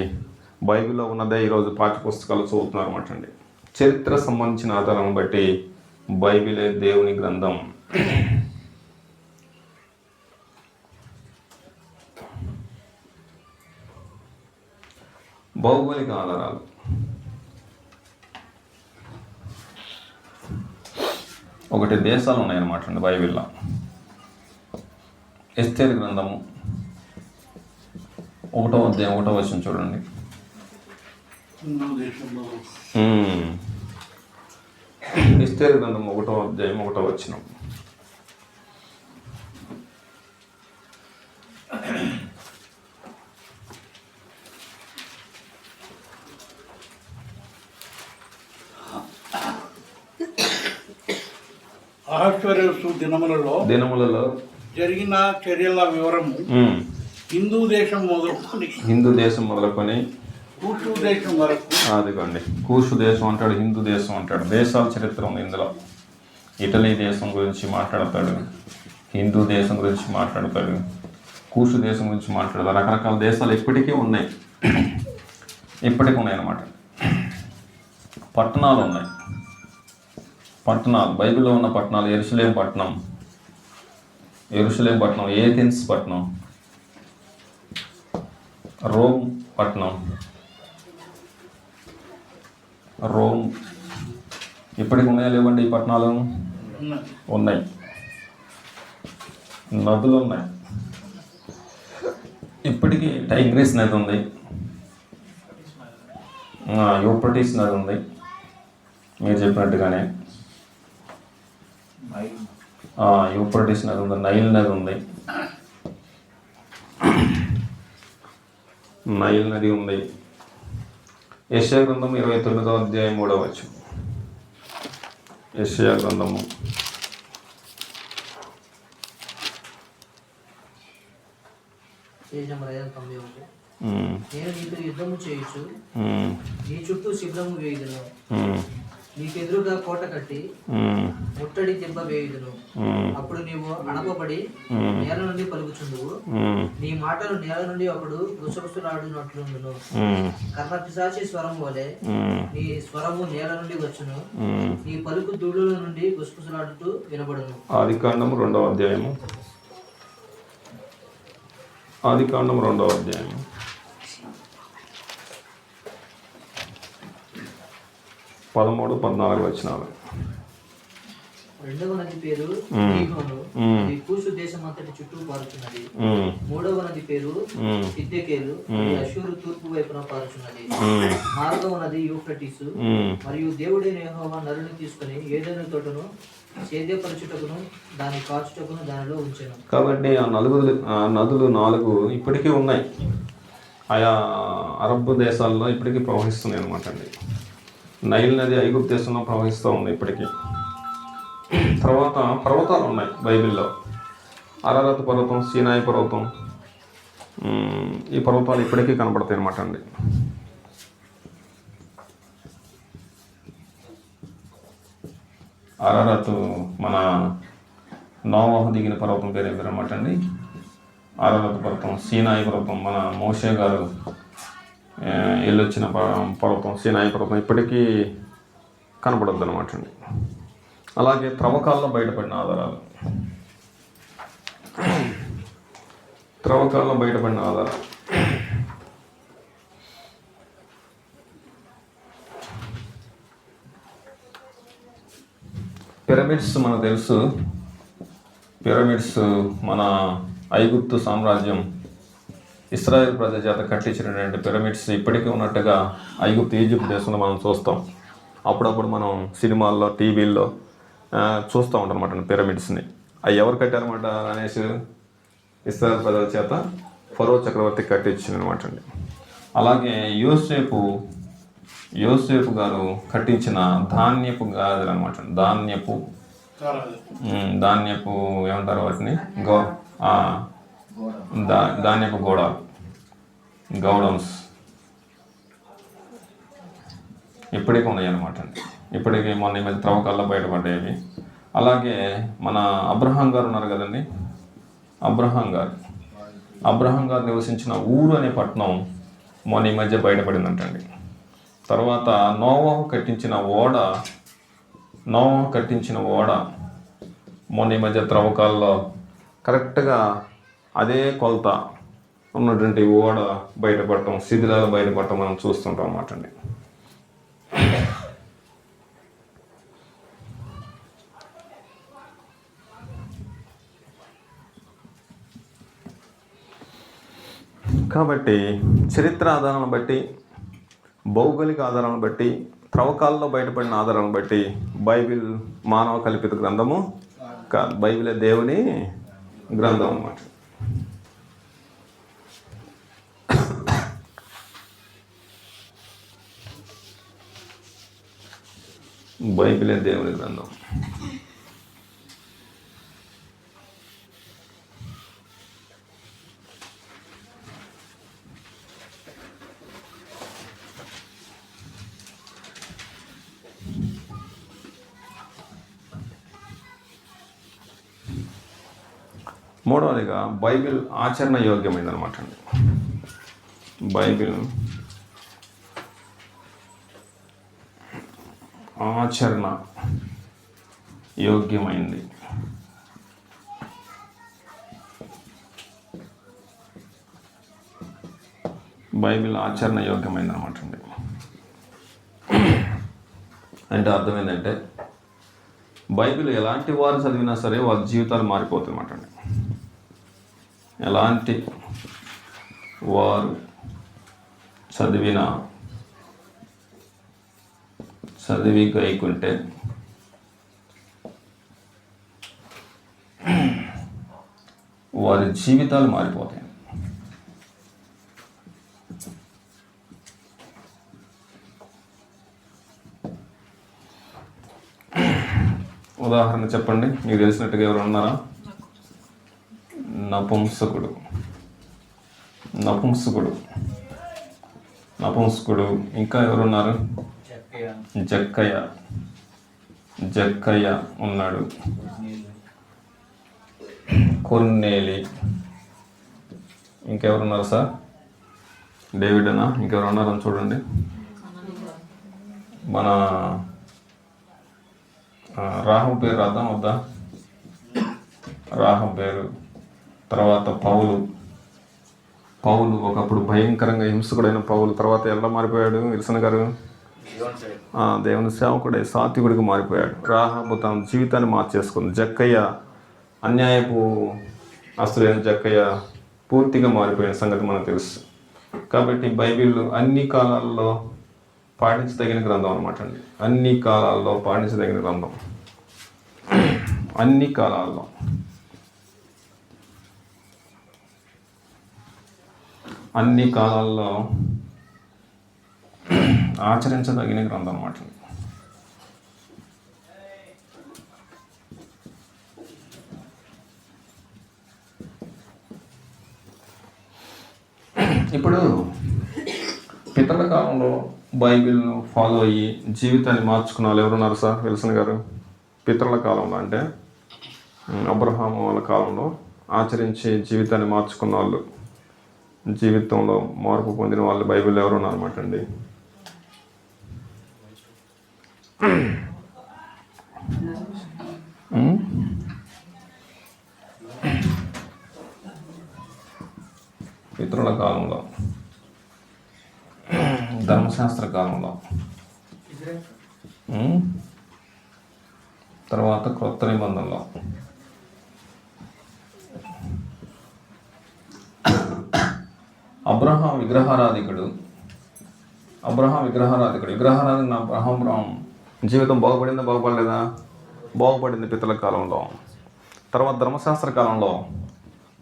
S4: బైబిల్లో ఉన్నదే ఈరోజు పాఠ్యపుస్తకాలు చదువుతున్నారు అన్నమాట అండి. చరిత్ర సంబంధించిన ఆధారాలను బట్టి బైబిలే దేవుని గ్రంథం. భౌగోళిక ఆధారాలు. ఒకటి దేశాలు ఉన్నాయన్నమాట అండి బైబిల్లో. ఎస్తేరు గ్రంథము 1వ అధ్యాయం 1వ వచనం చూడండి. ఎస్తేరు గ్రంథం 1వ అధ్యాయం 1వ వచనం.
S6: అహష్వేరోషు దినములలో జరిగిన చర్యల వివరము హిందూ దేశం మొదలుకొని కూషు దేశం వరకు.
S4: అదిగోండి, కూషు దేశం అంటాడు, హిందూ దేశం అంటాడు. దేశాల చరిత్ర ఉంది ఇందులో. ఇటలీ దేశం గురించి మాట్లాడతాడు, హిందూ దేశం గురించి మాట్లాడతాడు, కూషు దేశం గురించి మాట్లాడతాడు. రకరకాల దేశాలు ఇప్పటికీ ఉన్నాయి, ఇప్పటికీ ఉన్నాయి అన్నమాట. పట్టణాలు ఉన్నాయి, పట్టణాలు బైబిల్లో ఉన్న పట్టణాలు. యెరూషలేం పట్టణం, ఏథెన్స్ పట్టణం, రోమ్ పట్టణం, రోమ్. ఇప్పటికి ఉన్నాయా లేవండి ఈ పట్టణాలు? ఉన్నాయి. నదులు ఉన్నాయి ఇప్పటికీ. టైగ్రిస్ నది ఉంది, యూఫ్రటీస్ నది ఉంది మీరు చెప్పినట్టుగానే. యూఫ్రటీస్ నది ఉంది, నైల్ నది ఉంది, నైల్ నది ఉంది. యెషయా గ్రంథం 29వ అధ్యాయం 3వ వచనం. యెషయా గ్రంథము
S5: 91. నేను నీతో యుద్ధము చేయుచు నీ చుట్టూ శిబిరము వేయుదును, నీకెదురుగా కోట కట్టి ముట్టడి దెబ్బ వేయుదును. అప్పుడు నీవు అణపబడి నేల నుండి పలుకుచుందువు, నీ మాటలు నేల నుండి ఒకడు గుసగుసలాడునట్లుండును. కర్ణపిశాచి స్వరం వలె నీ స్వరము నేల నుండి వచ్చును, నీ పలుకు ధూళుల నుండి గుసగుసలాడుతూ వినబడును.
S4: ఆదికాండం 2వ అధ్యాయము. 2వ అధ్యాయము 13-14 వచనాలు.
S5: రెండవ నది పేరు గీహోను, అది కూషు దేశం అంతటి చుట్టూ పారుచున్నది. మూడవ నది పేరు హిద్దెకేలు, అది అష్షూరు తూర్పు వైపున పారుచున్నది. నాలుగవ నది యూఫ్రటీసు. మరియు దేవుడైన యెహోవా నరుని తీసుకుని ఏదైనా తోటను సేద్యపరచుటకును దాని కాచుటకును దానిలో ఉంచెను.
S4: కాబట్టి ఆ నదులు 4 ఇప్పటికీ ఉన్నాయి. ఆయా అరబ్ దేశాల్లో ఇప్పటికీ ప్రవహిస్తున్నాయి అనమాట అండి. నైల్ నది ఐగుప్తు దేశంలో ప్రవహిస్తూ ఉంది ఇప్పటికీ. తర్వాత పర్వతాలు ఉన్నాయి బైబిల్లో. అరారత్ పర్వతం, సీనాయి పర్వతం, ఈ పర్వతాలు ఇప్పటికీ కనబడతాయి అనమాట అండి. అరారత్ మన నోవాహు దిగిన పర్వతం పేరు ఏం పేరు అనమాట అండి? అరారత్ పర్వతం. సీనాయి పర్వతం మన మోషే గారు వెళ్ళొచ్చిన పర్వతం సీనాయి పర్వతం ఇప్పటికీ కనపడద్దు అనమాట అండి. అలాగే త్రవ్వకాల్లో బయటపడిన ఆధారాలు, పిరమిడ్స్ మనకు తెలుసు. పిరమిడ్స్ మన ఐగుప్తు సామ్రాజ్యం ఇస్రాయేల్ ప్రజల చేత కట్టించినటువంటి పిరమిడ్స్ ఇప్పటికీ ఉన్నట్టుగా ఐగుప్తు, ఈజిప్ట్ దేశంలో మనం చూస్తాం. అప్పుడప్పుడు మనం సినిమాల్లో, టీవీల్లో చూస్తూ ఉంటాం అన్నమాట పిరమిడ్స్ని. అవి ఎవరు కట్టారన్నమాట అనేసి ఇస్రాయేల్ ప్రజల చేత ఫరో చక్రవర్తి కట్టించిందనమాట అండి. అలాగే యోసేపు గారు కట్టించిన ధాన్యపు గాజులు అనమాట. ధాన్యపు ఏమంటారు వాటిని? ధాన్యపు గౌడమ్స్ ఇప్పటికీ ఉన్నాయి అన్నమాట అండి. ఇప్పటికీ మొన్న ఈ మధ్య త్రవ్వకాల్లో బయటపడ్డాయి. అలాగే మన అబ్రహాం గారు ఉన్నారు కదండి, అబ్రహాం గారు నివసించిన ఊరు అనే పట్టణం మొన్న ఈ మధ్య బయటపడిందంటండి. తర్వాత నోవాహు కట్టించిన ఓడ మొన్న ఈ మధ్య త్రవ్వకాల్లో కరెక్ట్గా అదే కొలత ఉన్నటువంటి ఓడ బయటపడటం, శిథిలాలు బయటపడటం మనం చూస్తుంటాం అన్నమాట అండి.
S1: కాబట్టి చరిత్ర ఆధారాలను బట్టి, భౌగోళిక ఆధారాలను బట్టి, త్రవ్వకాల్లో బయటపడిన ఆధారాలను బట్టి బైబిల్ మానవ కల్పిత గ్రంథము కాదు, బైబిలే దేవుని గ్రంథం అన్నమాట. బైబిలే దేవుని గ్రంథం. మూడవదిగా బైబిల్ ఆచరణ యోగ్యమైంది అనమాట అండి. బైబిల్ ఆచరణ యోగ్యమైంది. బైబిల్ ఆచరణ యోగ్యమైంది అనమాట అండి. అంటే అర్థం ఏంటంటే బైబిల్ ఎలాంటి వారు చదివినా సరే వాళ్ళ జీవితాలు మారిపోతాయి అన్నమాట అండి. ఎలాంటి వారు చదివి గైకుంటే వారి జీవితాలు మారిపోతాయి. ఉదాహరణ చెప్పండి, మీకు తెలిసినట్టుగా ఎవరు ఉన్నారా? నపుంసకుడు. ఇంకా ఎవరున్నారు? జక్కయ్య ఉన్నాడు. కొన్నేలి. ఇంకెవరున్నారు సార్? డేవిడ్ అన్నా? ఇంకెవరు ఉన్నారని చూడండి. మన రాహం పేరు రాద్దాం వద్దా? రాహం పేరు. తర్వాత పౌలు ఒకప్పుడు భయంకరంగా హింసకుడైన పౌలు తర్వాత ఎలా మారిపోయాడు విల్సన్ గారు? దేవుని సేవకుడే సాత్వికుడికి మారిపోయాడు. రాహాబు తన జీవితాన్ని మార్చేసుకుంది. జక్కయ్య అన్యాయపు అసలైన జక్కయ్య పూర్తిగా మారిపోయిన సంగతి మనకు తెలుసు. కాబట్టి బైబిల్ అన్ని కాలాల్లో పాటించదగిన గ్రంథం అనమాట అండి. అన్ని కాలాల్లో పాటించదగిన గ్రంథం. అన్ని కాలాల్లో ఆచరించదగిన గ్రంథం అన్నమాట. ఇప్పుడు పితరుల కాలంలో బైబిల్ను ఫాలో అయ్యి జీవితాన్ని మార్చుకున్న వాళ్ళు ఎవరున్నారు సార్ విల్సన్ గారు? పితరుల కాలంలో అంటే అబ్రహాము వాళ్ళ కాలంలో ఆచరించి జీవితాన్ని మార్చుకున్న వాళ్ళు, జీవితంలో మార్పు పొందిన వాళ్ళు బైబిల్లో ఎవరు ఉన్నారన్నమాట అండి. పితరుల కాలంలో, ధర్మశాస్త్ర కాలంలో, తర్వాత క్రొత్త నిబంధనలో అబ్రహాం విగ్రహారాధికుడు. విగ్రహారాధన అబ్రహాం జీవితం బాగుపడలేదా? బాగుపడింది పితరుల కాలంలో. తర్వాత ధర్మశాస్త్ర కాలంలో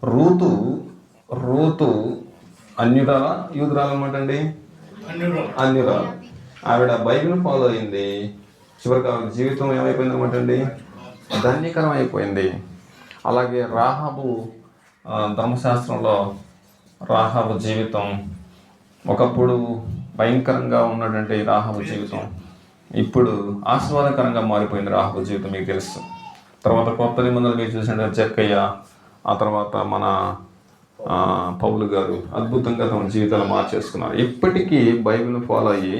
S1: రూతు అన్యురాల యూదురాలు అనమాట అండి. అన్యురాలు. ఆవిడ బైబిల్ ఫాలో అయింది. చివరికి ఆవిడ జీవితం ఏమైపోయింది అనమాట అండి? ధన్యకరం అయిపోయింది. అలాగే రాహాబు ధర్మశాస్త్రంలో రాహాబు జీవితం ఒకప్పుడు భయంకరంగా ఉన్నటువంటి రాహాబు జీవితం ఇప్పుడు ఆశీర్వాదకరంగా మారిపోయింది. రాహాబు జీవితం మీకు తెలుసు. తర్వాత కొత్త నిబంధనలు మీరు చూసిన జక్కయ్య, ఆ తర్వాత మన పౌలు గారు అద్భుతంగా తమ జీవితాలు మార్చేసుకున్నారు. ఇప్పటికీ బైబిల్ని ఫాలో అయ్యి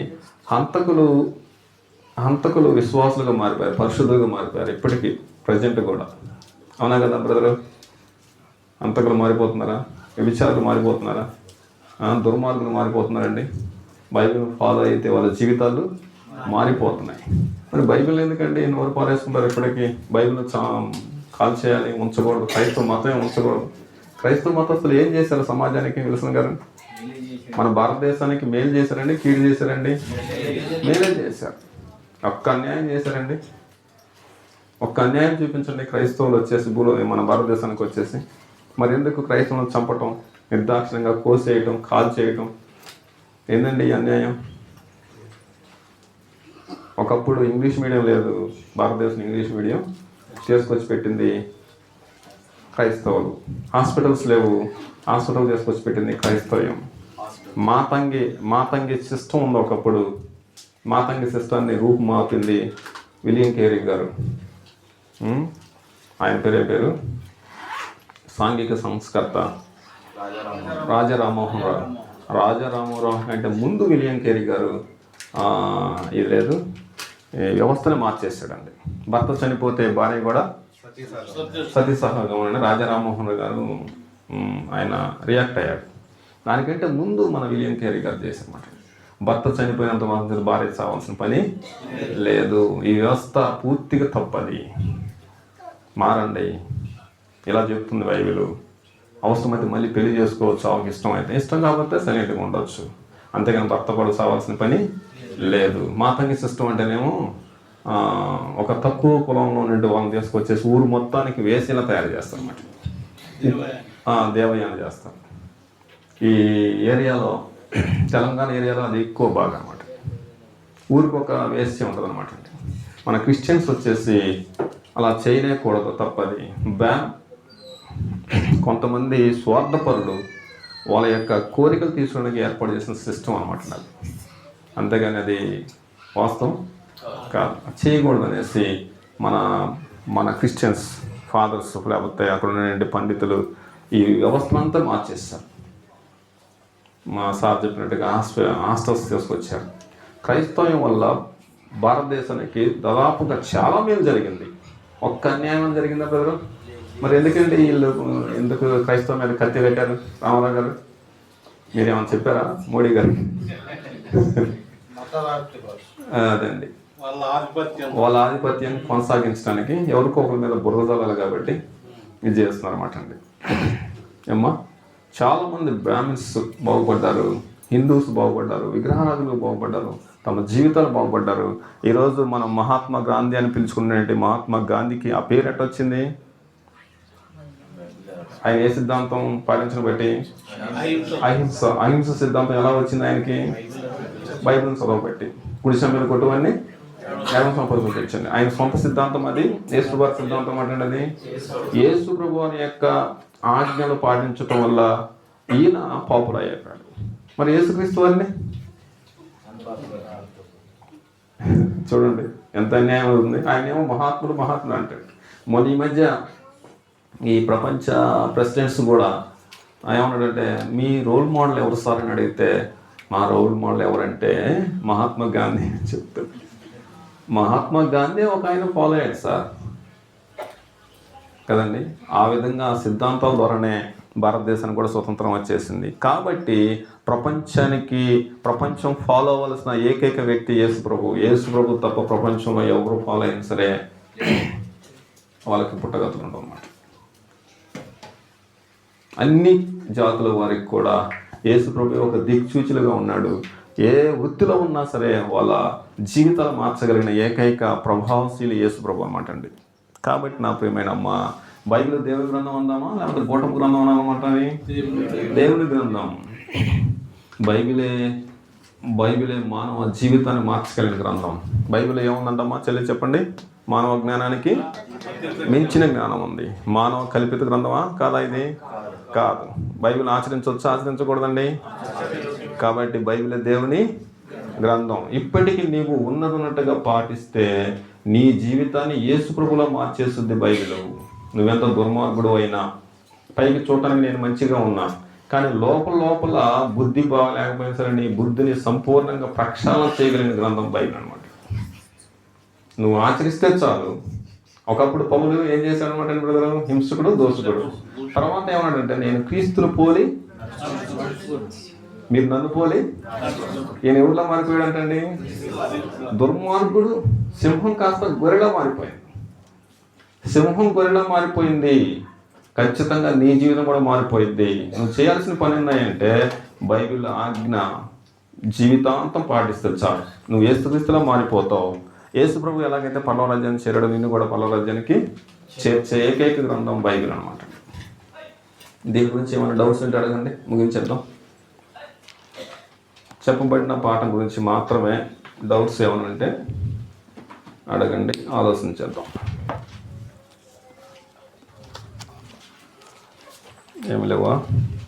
S1: హంతకులు విశ్వాసులుగా మారిపోయారు, పరిశుద్ధులుగా మారిపోయారు. ఇప్పటికీ ప్రజెంట్ కూడా. అవునా కదా బ్రదరు? హంతకులు మారిపోతున్నారా? వ్యభిచారులు మారిపోతున్నారా? దుర్మార్గులు మారిపోతున్నారండి. బైబిల్ ఫాలో అయితే వాళ్ళ జీవితాలు మారిపోతున్నాయి. మరి బైబిల్ ఎందుకండి నోరు పారేసుకుంటారు? ఇప్పటికీ బైబిల్ కాల్ చేయాలి, ఉంచకూడదు. క్రైస్తవ మతమే ఉంచకూడదు. క్రైస్తవ మతస్థులు ఏం చేశారు సమాజానికి విల్సన్ గారు?
S4: మన భారతదేశానికి మేలు చేశారండి, కీడు చేశారండి? మేలే చేశారు. ఒక్క అన్యాయం చేశారండి. ఒక్క అన్యాయం చూపించండి క్రైస్తవులు వచ్చేసి మన భారతదేశానికి వచ్చేసి. మరి ఎందుకు క్రైస్తవులను చంపటం, నిర్దాక్షిణ్యంగా కోసేయటం, కాల్ చేయటం? ఏందండి ఈ అన్యాయం? ఒకప్పుడు ఇంగ్లీష్ మీడియం లేదు, భారతదేశం ఇంగ్లీష్ మీడియం చేసుకొచ్చి పెట్టింది క్రైస్తవులు. హాస్పిటల్స్ లేవు, హాస్పిటల్ చేసుకొచ్చి పెట్టింది క్రైస్తవ్యం. మాతంగి సిస్టమ్ ఉంది ఒకప్పుడు, మాతంగి సిస్టాన్ని రూపుమాపింది విలియం కేరీ గారు. ఆయన పేరు సాంఘిక సంస్కర్త రాజా రామ్మోహన్ రావు. రాజా రామ్మోహన్ రావు కంటే ముందు విలియం కేరీ గారు ఇది లేదు వ్యవస్థను మార్చేసాడండి. భర్త చనిపోతే భార్య కూడా సతీ సహగమని రాజా రామ్మోహన్ రావు గారు ఆయన రియాక్ట్ అయ్యాడు. దానికంటే ముందు మన విలియం కేరీ గారు చేశారన్నమాట. భర్త చనిపోయినంత మాత్రం భార్య చావాల్సిన పని లేదు. ఈ వ్యవస్థ పూర్తిగా తప్పది, మారండి ఇలా చెప్తుంది బైబిల్. అవసరమైతే మళ్ళీ పెళ్లి చేసుకోవచ్చు, ఆమెకి ఇష్టమైతే. ఇష్టం కాకపోతే సైలెంట్గా ఉండవచ్చు, అంతేగాని భర్త కూడా చావాల్సిన పని లేదు. మాతంగి సిస్టమ్ అంటేనేమో ఒక తక్కువ కులంలో నుండి వాళ్ళని తీసుకొచ్చేసి ఊరు మొత్తానికి వేసేలా తయారు చేస్తారు అన్నమాట. దేవయాని చేస్తారు. ఈ ఏరియాలో, తెలంగాణ ఏరియాలో అది ఎక్కువ బాగా అనమాట. ఊరికి ఒక వేస్య ఉంటుంది అనమాట. మన క్రిస్టియన్స్ వచ్చేసి అలా చేయలేకూడదు, తప్పది. కొంతమంది స్వార్థపరులు వాళ్ళ యొక్క కోరికలు తీసుకోవడానికి ఏర్పాటు చేసిన సిస్టమ్ అనమాట అది. అంతేగాని అది వాస్తవం కాదు, చేయకూడదు అనేసి మన క్రిస్టియన్స్ ఫాదర్స్ లేకపోతే అక్కడ ఉన్న పండితులు ఈ వ్యవస్థనంతా మార్చేస్తారు. మా సార్ చెప్పినట్టుగా హాస్టల్స్ తీసుకొచ్చారు. క్రైస్తవం వల్ల భారతదేశానికి దాదాపుగా చాలా మేలు జరిగింది. ఒక్క అన్యాయం జరిగిందా బ్రదరు? మరి ఎందుకంటే వీళ్ళు ఎందుకు క్రైస్తవం మీద కత్తి పెట్టారు? రామారావు గారు మీరేమన్నా చెప్పారా మోడీ గారికి? అదండి, వాళ్ళ ఆధిపత్యం కొనసాగించడానికి ఎవరికో ఒకరి మీద బురదలు కాబట్టి ఇది చేస్తున్నారు అన్నమాట అండి. ఏమ్మా, చాలామంది బ్రాహ్మిన్స్ బాగుపడ్డారు, హిందూస్ బాగుపడ్డారు, విగ్రహారాధులు బాగుపడ్డారు, తమ జీవితాలు బాగుపడ్డారు. ఈరోజు మనం మహాత్మా గాంధీ అని పిలుచుకున్నటువంటి మహాత్మా గాంధీకి ఆ పేరు ఎట్ట వచ్చింది? ఆయన ఏ సిద్ధాంతం పాటించడం బట్టి? అహింస సిద్ధాంతం ఎలా వచ్చింది ఆయనకి? బైబిల్ని చదవబట్టి. కుడి సమయంలో కొట్టువన్నీ ఎడమ సంపద తెచ్చండి. ఆయన సొంత సిద్ధాంతం అది, యేసు ప్రభు సిద్ధాంతం అంటే అది. యేసు ప్రభు అని యొక్క ఆజ్ఞలు పాటించడం వల్ల ఈయన పాపులర్ అయ్యాడు. మరి యేసుక్రీస్తు వారిని చూడండి ఎంత అన్యాయం ఉంది. ఆయన ఏమో మహాత్ముడు అంటాడు. మొన్న ఈ మధ్య ఈ ప్రపంచ ప్రెసిడెంట్స్ కూడా ఏమన్నాడంటే, మీ రోల్ మోడల్ ఎవరు సార్ అని అడిగితే, మా రోల్ మోడల్ ఎవరంటే మహాత్మా గాంధీ అని చెప్తాడు. మహాత్మా గాంధీ ఒక ఆయన ఫాలో అయ్యాడు సార్ కదండి. ఆ విధంగా ఆ సిద్ధాంతాల ద్వారానే భారతదేశానికి కూడా స్వతంత్రం వచ్చేసింది. కాబట్టి ప్రపంచం ఫాలో అవ్వాల్సిన ఏకైక వ్యక్తి యేసు ప్రభు తప్ప ప్రపంచంలో ఎవరు ఫాలో అయినా సరే వాళ్ళకి పుట్టగతులు ఉండవు అన్నమాట. అన్ని జాతుల వారికి కూడా యేసు ప్రభు ఒక దిక్సూచిలుగా ఉన్నాడు. ఏ వృత్తిలో ఉన్నా సరే వాళ్ళ జీవితాలు మార్చగలిగిన ఏకైక ప్రభావశీలి యేసు ప్రభు అన్నమాట అండి. కాబట్టి నా ప్రియమైన అమ్మ, బైబిల్ దేవుని గ్రంథం అందామా లేకపోతే గోటం గ్రంథం అన్నమాట? దేవుని గ్రంథం. బైబిలే మానవ జీవితాన్ని మార్చగలిగిన గ్రంథం. బైబిల్ ఏముందంటమ్మా చెల్లి చెప్పండి? మానవ జ్ఞానానికి మించిన జ్ఞానం ఉంది. మానవ కల్పిత గ్రంథమా కాదా? ఇది కాదు. బైబిల్ ఆచరించవచ్చు, ఆచరించకూడదండి. కాబట్టి బైబిలే దేవుని గ్రంథం. ఇప్పటికీ నీవు ఉన్నట్టుగా పాటిస్తే నీ జీవితాన్ని యేసు ప్రభువులా మార్చేస్తుంది బైబిల్. నువ్వెంత దుర్మార్గుడు అయినా, పైకి చూడటానికి నేను మంచిగా ఉన్నా, కానీ లోపల బుద్ధి బాగలేకపోయినా సరే నీ బుద్ధిని సంపూర్ణంగా ప్రక్షాళన చేయగలిగిన గ్రంథం బైబిల్ అనమాట. నువ్వు ఆచరిస్తే చాలు. ఒకప్పుడు పౌలు ఏం చేశాడు అనమాట బ్రదరు? హింసకుడు, దోషకుడు. తర్వాత ఏమన్నాడంటే, నేను క్రీస్తును పోలి మీరు నన్ను పోలి. ఈయన ఎవరిలా మారిపోయాడు అంటండి? దుర్మార్గుడు సింహం కాస్త గొర్రెలా మారిపోయింది. సింహం గొర్రెలా మారిపోయింది.
S1: ఖచ్చితంగా నీ జీవితం కూడా మారిపోయింది. నువ్వు చేయాల్సిన పని ఉన్నాయంటే బైబిల్ ఆజ్ఞ జీవితాంతం పాటిస్తే చాలు, నువ్వు యేసుక్రీస్తులా మారిపోతావు. యేసు ప్రభు ఎలాగైతే పరలోక రాజ్యాన్ని చేరడం, నిన్ను కూడా పరలోక రాజ్యానికి చేర్చే ఏకైక గ్రంథం బైబిల్ అనమాట. దీని గురించి ఏమైనా డౌట్స్ ఉంటే అడగండి, ముగించేద్దాం. చెప్పబడిన పాఠం గురించి మాత్రమే డౌట్స్ ఏమైనా ఉంటే అడగండి, ఆలోచించేద్దాం. ఏమి లేవా?